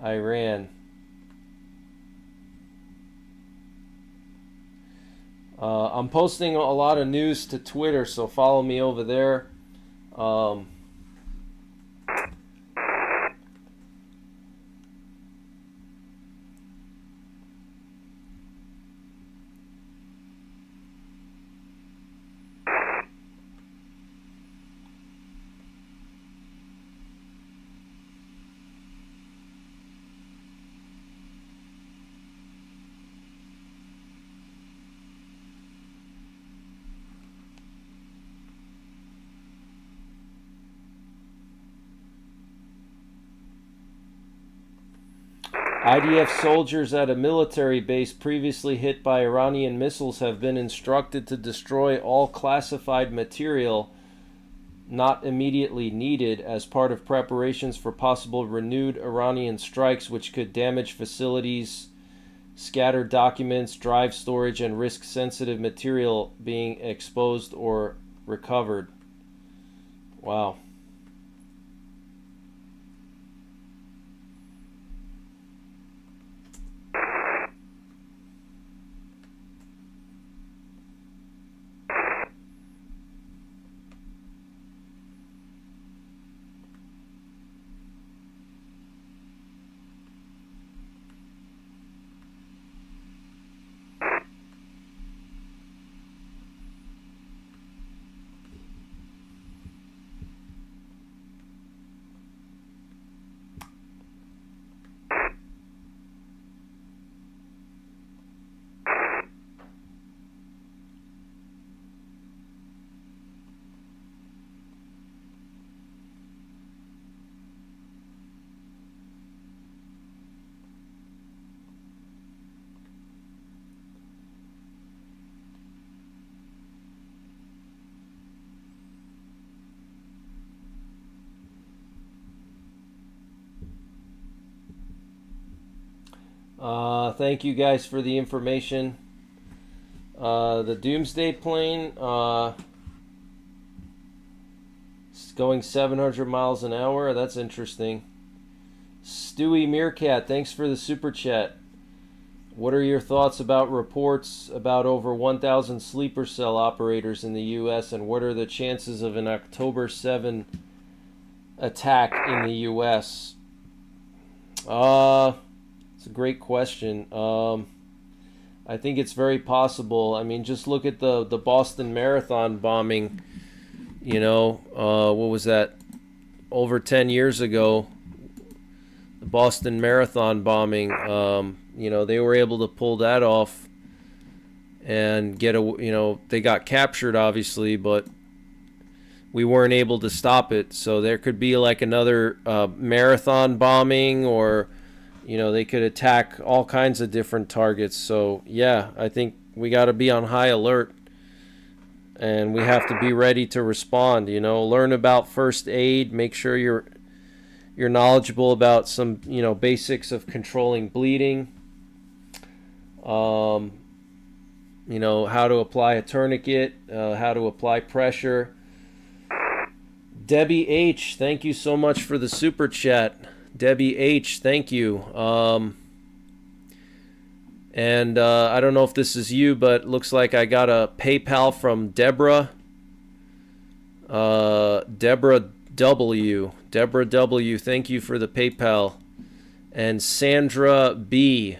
Speaker 1: Iran. I'm posting a lot of news to Twitter, so follow me over there. IDF soldiers at a military base previously hit by Iranian missiles have been instructed to destroy all classified material not immediately needed as part of preparations for possible renewed Iranian strikes, which could damage facilities, scatter documents, drive storage, and risk sensitive material being exposed or recovered. Wow. Thank you guys for the information. The doomsday plane is going 700 miles an hour. That's interesting. Stewie Meerkat, thanks for the super chat. What are your thoughts about reports about over 1,000 sleeper cell operators in the U.S. and what are the chances of an October 7 attack in the U.S.? It's a great question. I think it's very possible. I mean, just look at the Boston Marathon bombing. You know, what was that? Over 10 years ago, the Boston Marathon bombing. You know, they were able to pull that off and get a, you know, they got captured obviously, but we weren't able to stop it. So there could be like another marathon bombing, or, you know, they could attack all kinds of different targets. So yeah, I think we got to be on high alert and we have to be ready to respond. You know, learn about first aid, make sure you're knowledgeable about some, you know, basics of controlling bleeding. You know, how to apply a tourniquet, how to apply pressure. Debbie H, thank you so much for the super chat. Debbie H, thank you. And I don't know if this is you, but looks like I got a PayPal from Deborah. Deborah W. Deborah W, thank you for the PayPal. And Sandra B.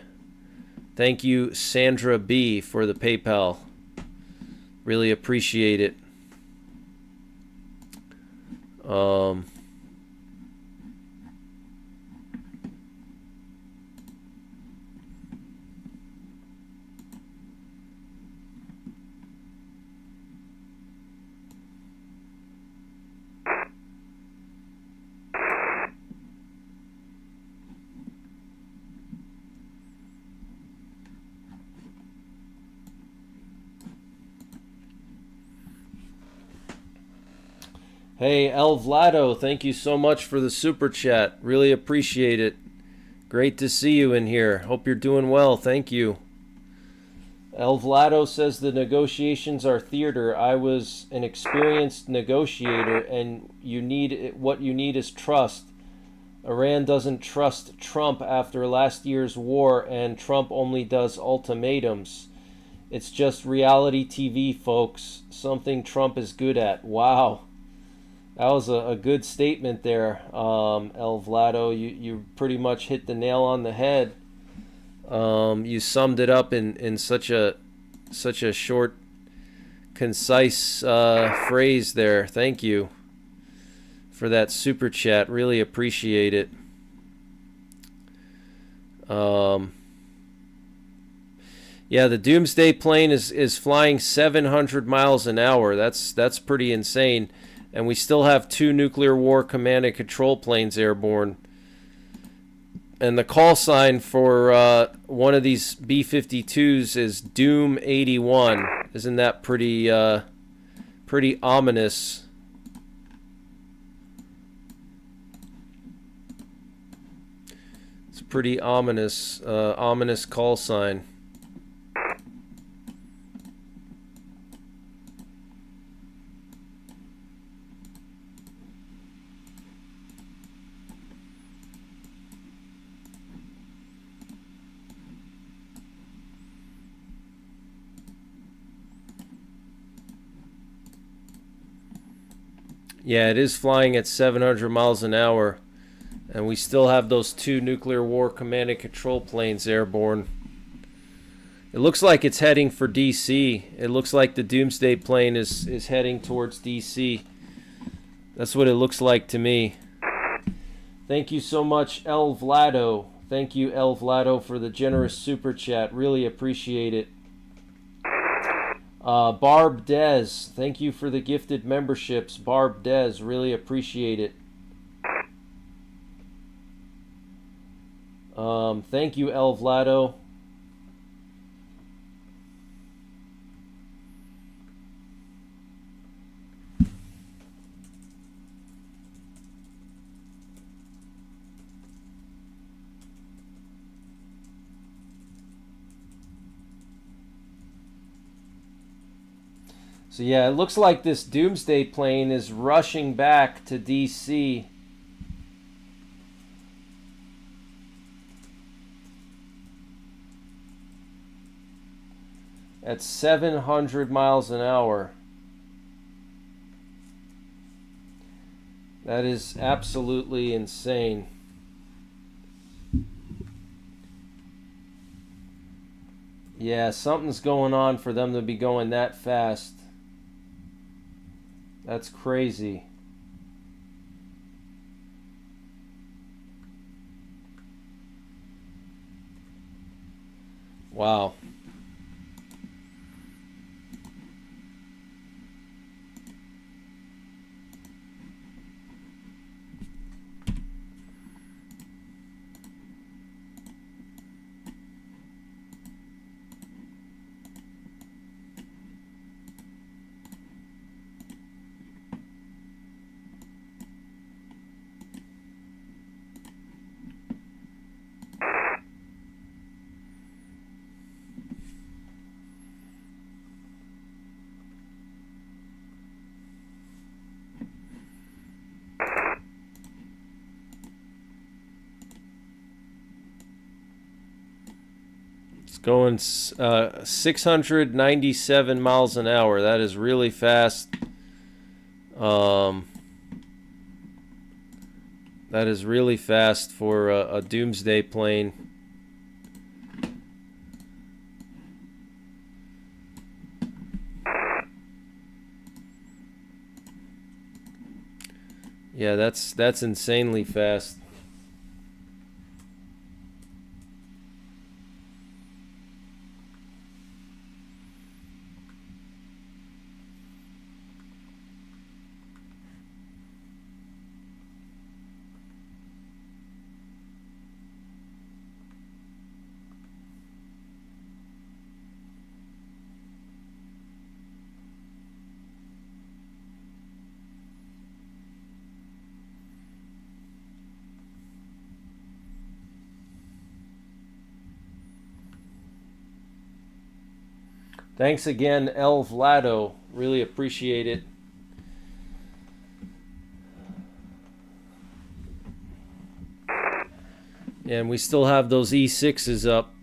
Speaker 1: Thank you, Sandra B, for the PayPal. Really appreciate it. Hey, El Vlado, thank you so much for the super chat. Really appreciate it. Great to see you in here. Hope you're doing well. Thank you. El Vlado says the negotiations are theater. I was an experienced negotiator, and what you need is trust. Iran doesn't trust Trump after last year's war, and Trump only does ultimatums. It's just reality TV, folks. Something Trump is good at. Wow. That was a good statement there, El Vlado. You pretty much hit the nail on the head. You summed it up in such a short, concise phrase there. Thank you for that super chat. Really appreciate it. Yeah, the doomsday plane is flying 700 miles an hour. That's pretty insane. And we still have 2 nuclear war command and control planes airborne. And the call sign for one of these B-52s is Doom 81. Isn't that pretty ominous? It's a pretty ominous call sign. Yeah, it is flying at 700 miles an hour, and we still have those 2 nuclear war command and control planes airborne. It looks like it's heading for DC. It looks like the doomsday plane is heading towards DC. That's what it looks like to me. Thank you so much, El Vlado. Thank you, El Vlado, for the generous super chat. Really appreciate it. Barb Dez, thank you for the gifted memberships. Barb Dez, really appreciate it. Thank you, El Vlado. So yeah, it looks like this doomsday plane is rushing back to DC. At 700 miles an hour. That is absolutely insane. Yeah, something's going on for them to be going that fast. That's crazy. Wow. Going 697 miles an hour. That is really fast. That is really fast for a doomsday plane. Yeah, that's insanely fast. Thanks again, El Vlado. Really appreciate it. And we still have those E6s up,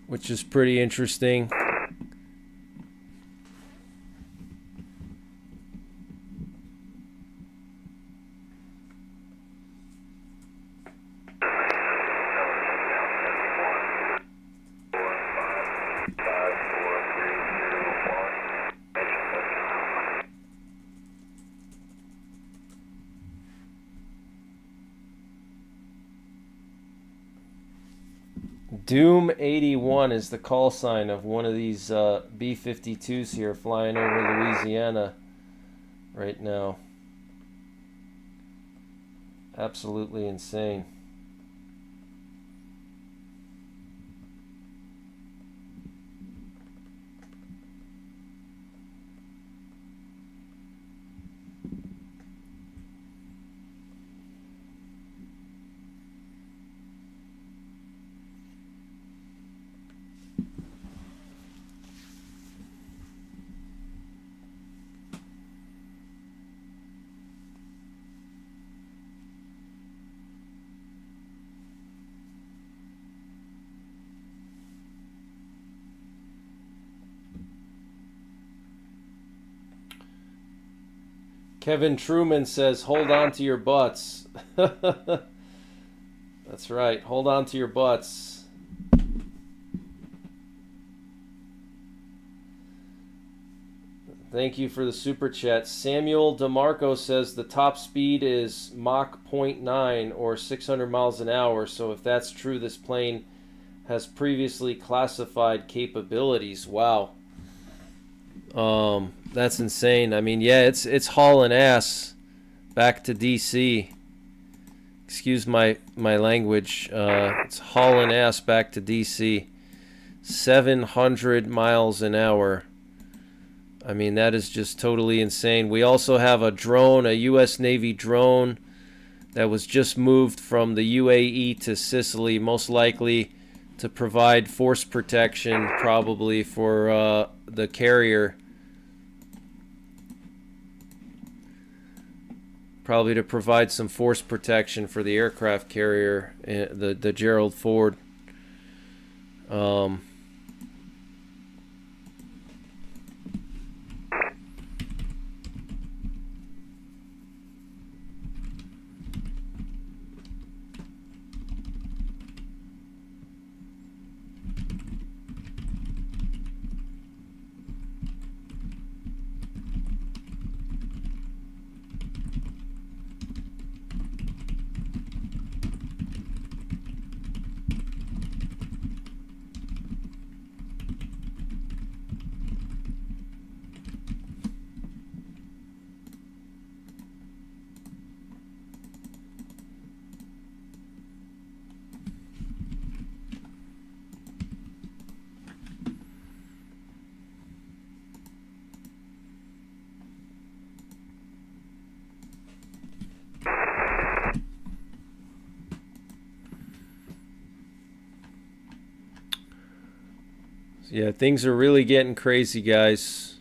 Speaker 1: which is pretty interesting. Doom 81 is the call sign of one of these B-52s here flying over Louisiana right now. Absolutely insane. Kevin Truman says, hold on to your butts. That's right. Hold on to your butts. Thank you for the super chat. Samuel DeMarco says the top speed is Mach 0.9 or 600 miles an hour. So if that's true, this plane has previously classified capabilities. Wow. That's insane. I mean, yeah, it's hauling ass back to DC. Excuse my language. It's hauling ass back to DC. 700 miles an hour. I mean, that is just totally insane. We also have a drone, a U.S. Navy drone that was just moved from the UAE to Sicily, most likely to provide force protection, probably for the carrier. Probably to provide some force protection for the aircraft carrier, the Gerald Ford. Yeah, things are really getting crazy, guys.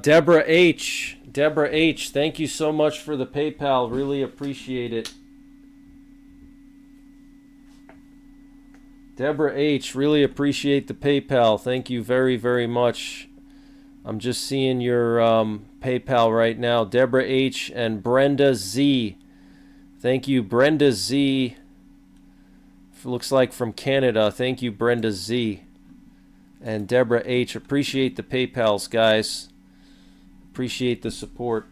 Speaker 1: Deborah H, thank you so much for the PayPal. Really appreciate it. Deborah H, really appreciate the PayPal. Thank you very, very much. I'm just seeing your PayPal right now. Deborah H and Brenda Z. Thank you, Brenda Z. Looks like from Canada. Thank you, Brenda Z. And Deborah H. Appreciate the PayPals, guys. Appreciate the support.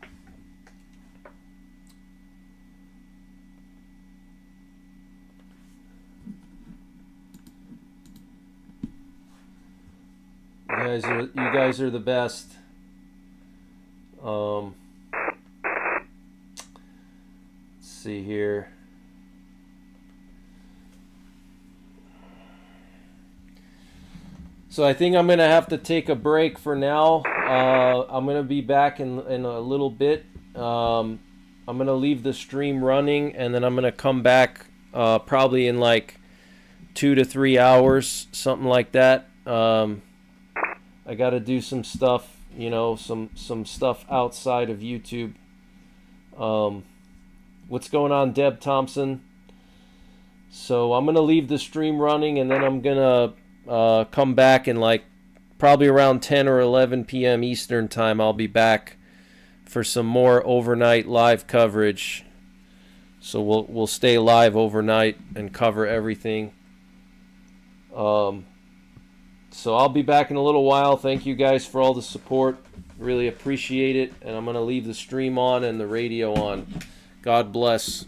Speaker 1: You guys are the best. Let's see here. So I think I'm going to have to take a break for now. I'm going to be back in a little bit. I'm going to leave the stream running, and then I'm going to come back probably in like 2 to 3 hours, something like that. I got to do some stuff, you know, some stuff outside of YouTube. What's going on, Deb Thompson? So I'm going to leave the stream running, and then I'm going to come back in like probably around 10 or 11 p.m. Eastern time. I'll be back for some more overnight live coverage. So we'll stay live overnight and cover everything. So I'll be back in a little while. Thank you guys for all the support. Really appreciate it. And I'm going to leave the stream on and the radio on. God bless.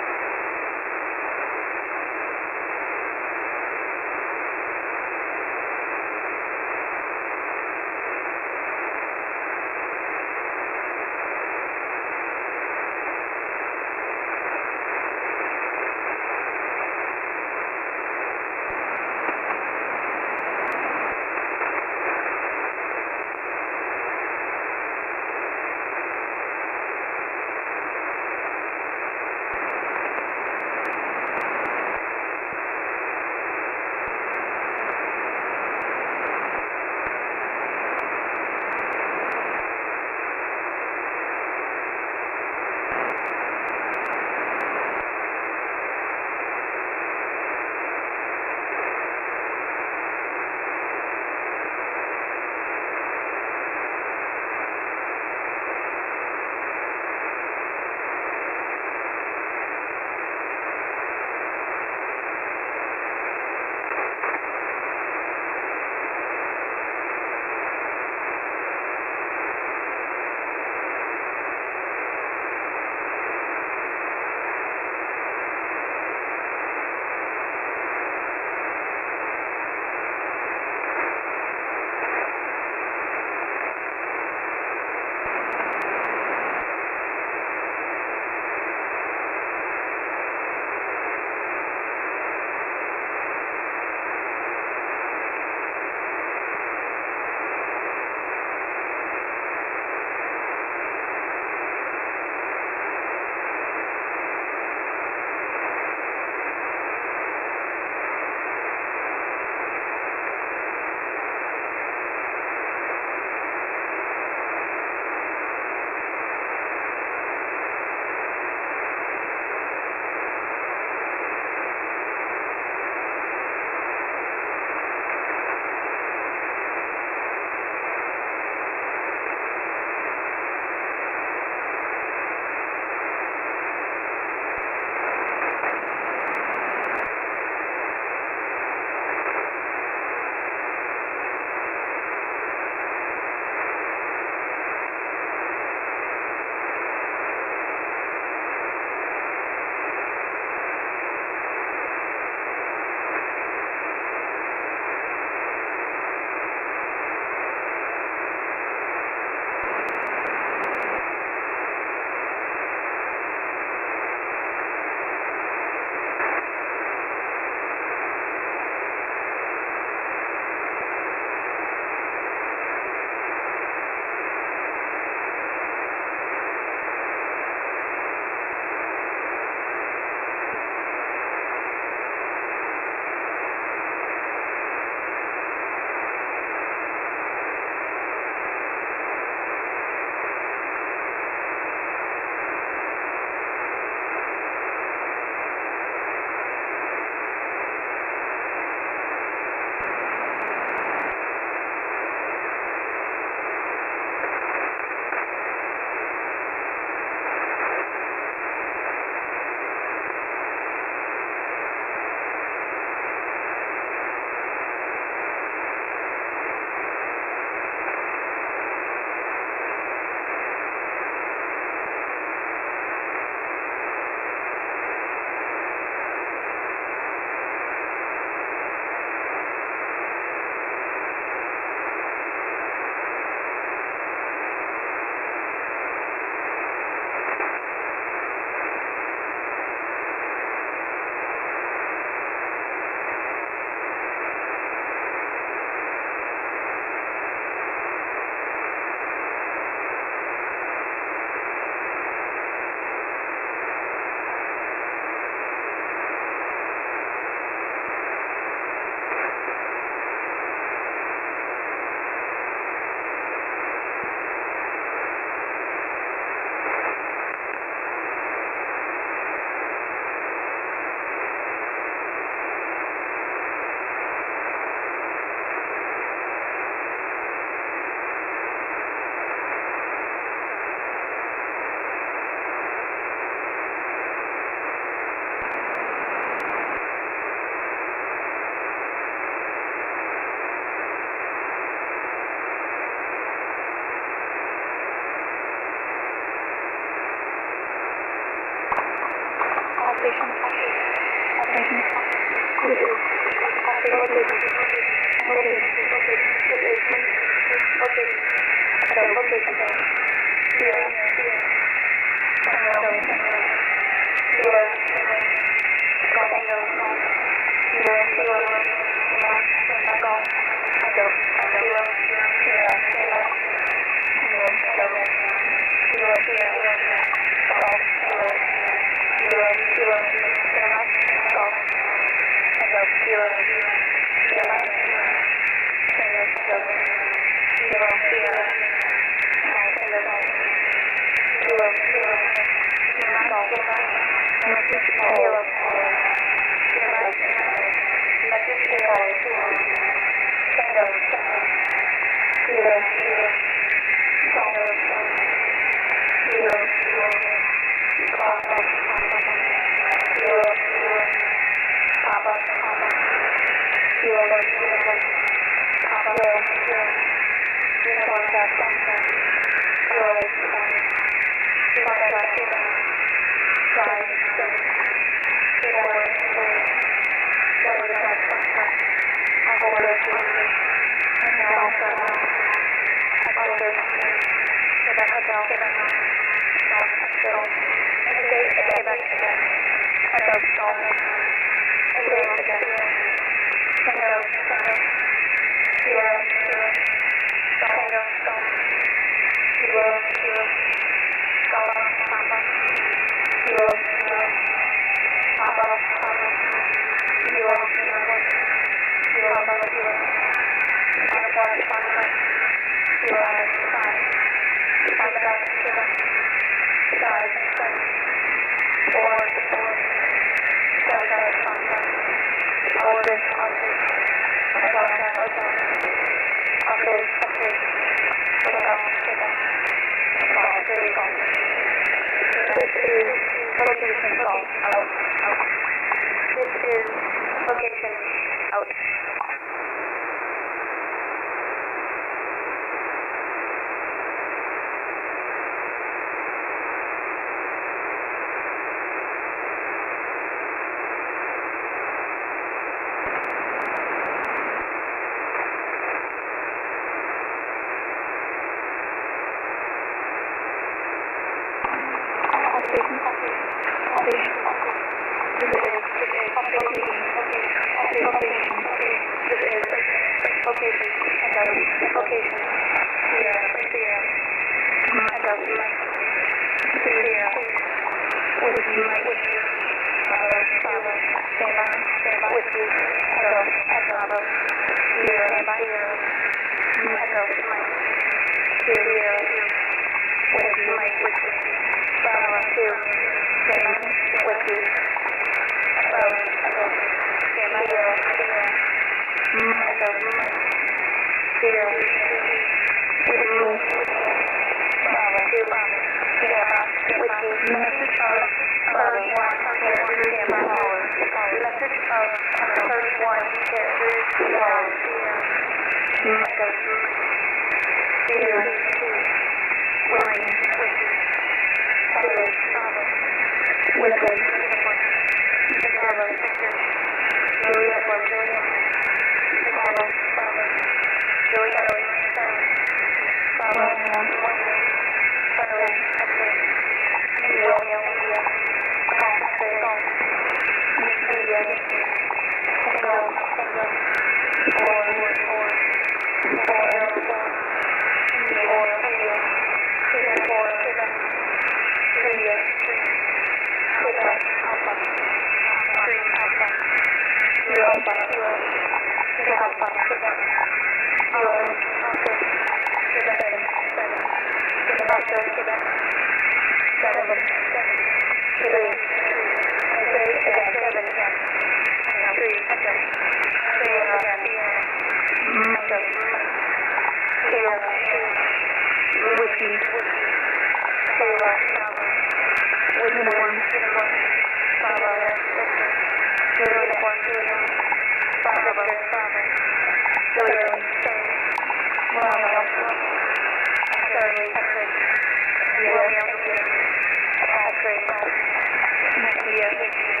Speaker 5: Patriot,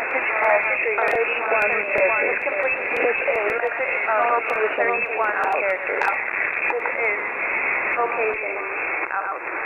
Speaker 5: 31 characters. This is location 31 characters. This is location out.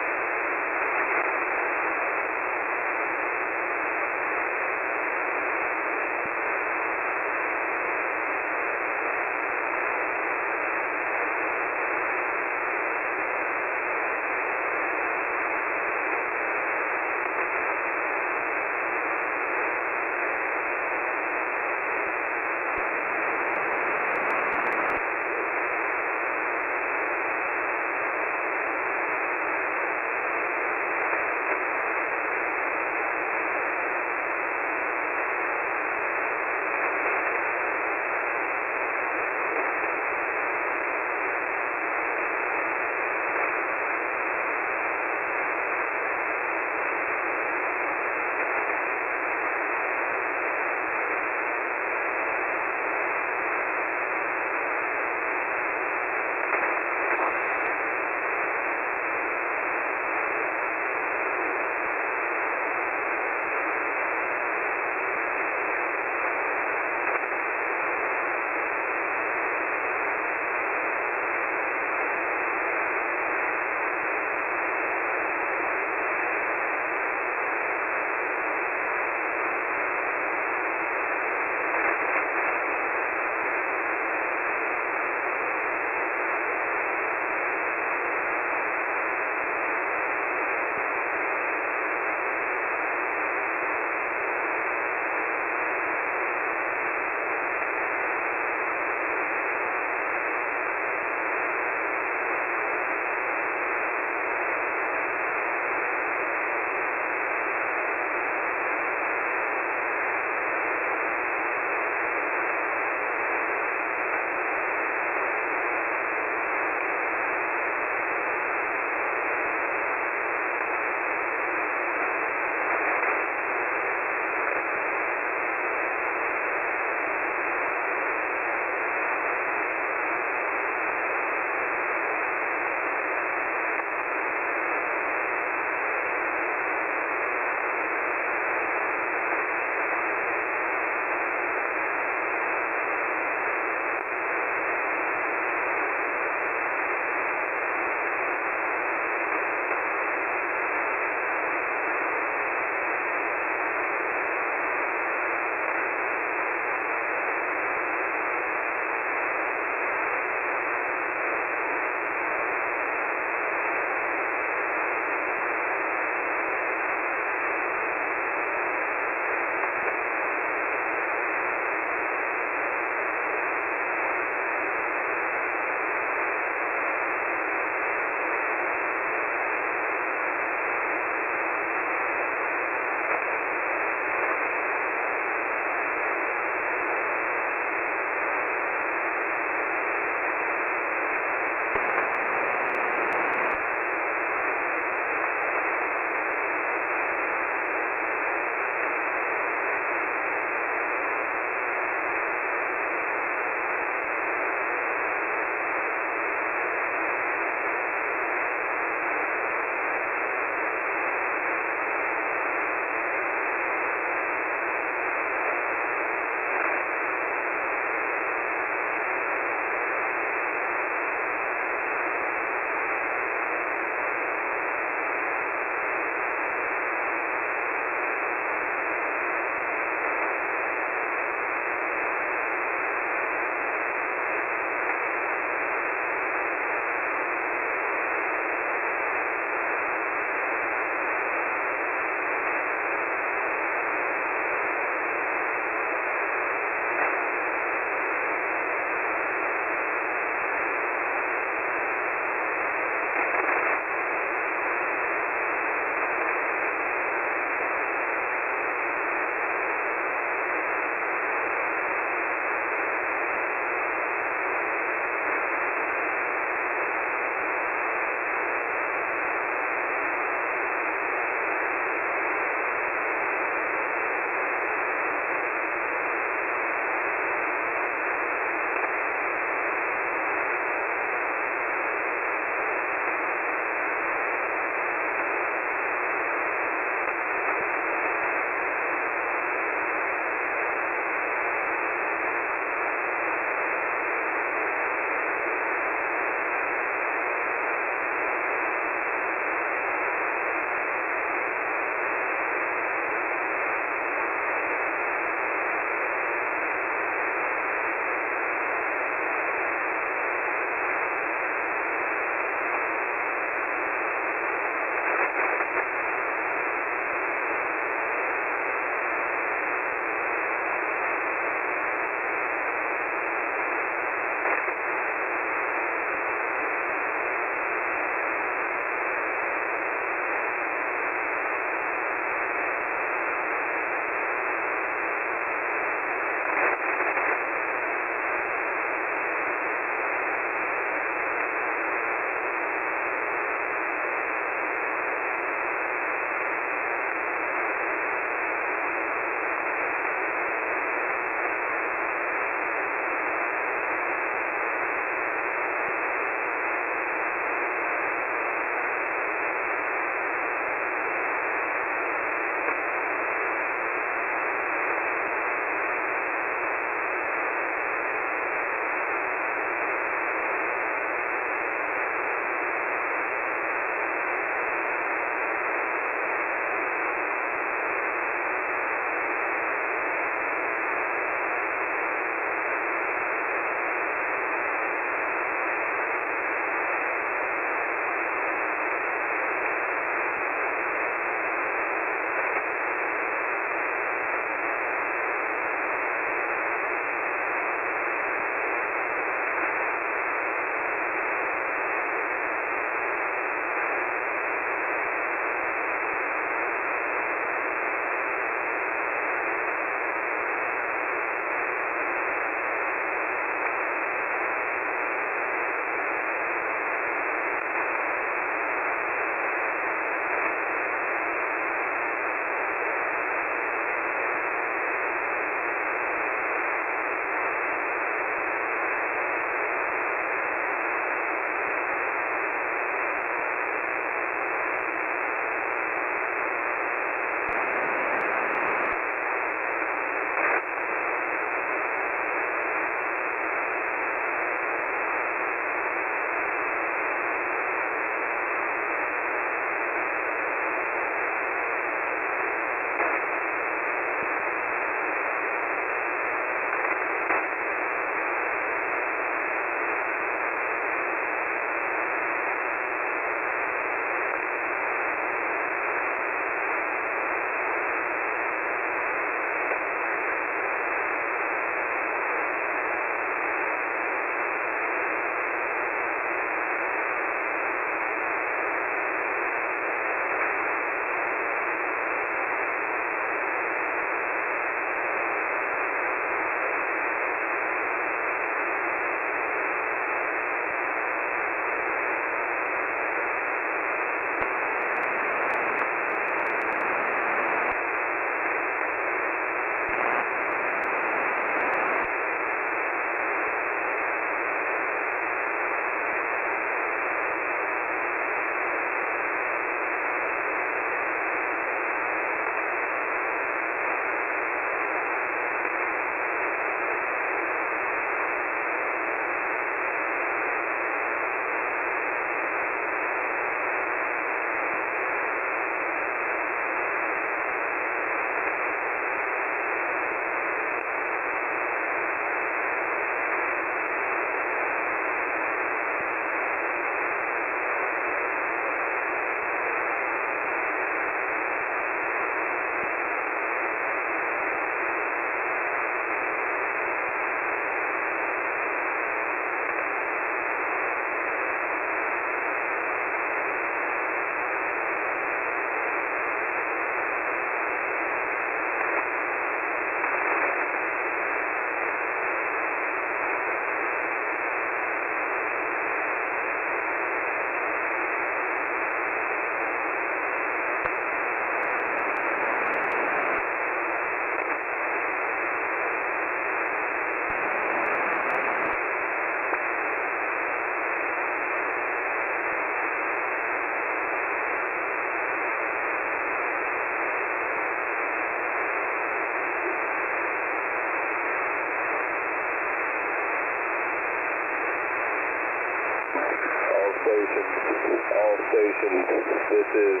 Speaker 4: all stations. This is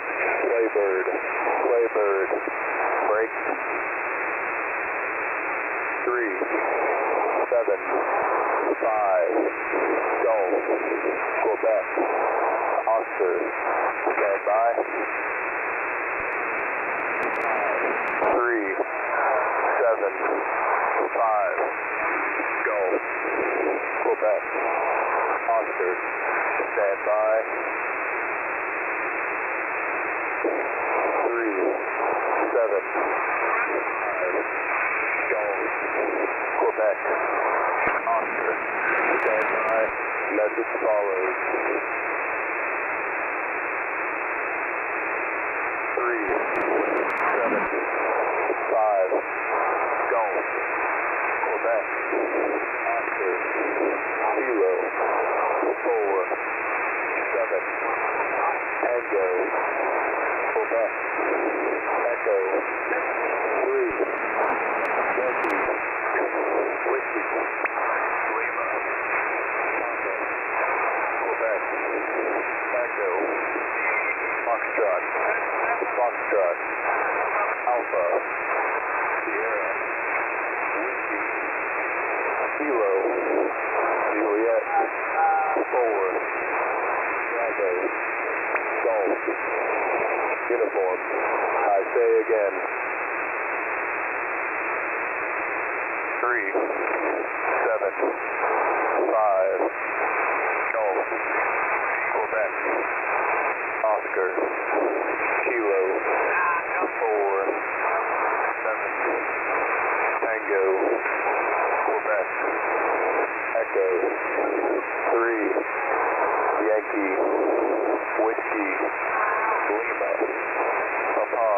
Speaker 4: Playbird. Playbird. Break. 3, 7, 5. Golf. Quebec. Oscar. Stand by. 3, 7, 5. Golf. Quebec. Oscar. Stand by. 3, 7, 5. Golf. Quebec. Oscar. Stand by. Message follows. 3, 7, 5. Golf. Quebec. Oscar. Kilo. 4, 7. Tango. Quebec. Echo. 3. Yankee. Whiskey. Lima. Papa. Quebec. Echo. Foxtrot. Foxtrot. Alpha. Sierra. Whiskey. Kilo. Juliet. 4. Bravo. Golf. Uniform. I say again. 3, 7, 5. Golf. Quebec. Oscar. Kilo. 4, 7. Tango. Quebec. Echo. 3. Yankee. Whiskey. Lima. Papa.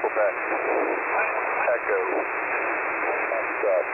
Speaker 4: Quebec. Echo. Foxtrot.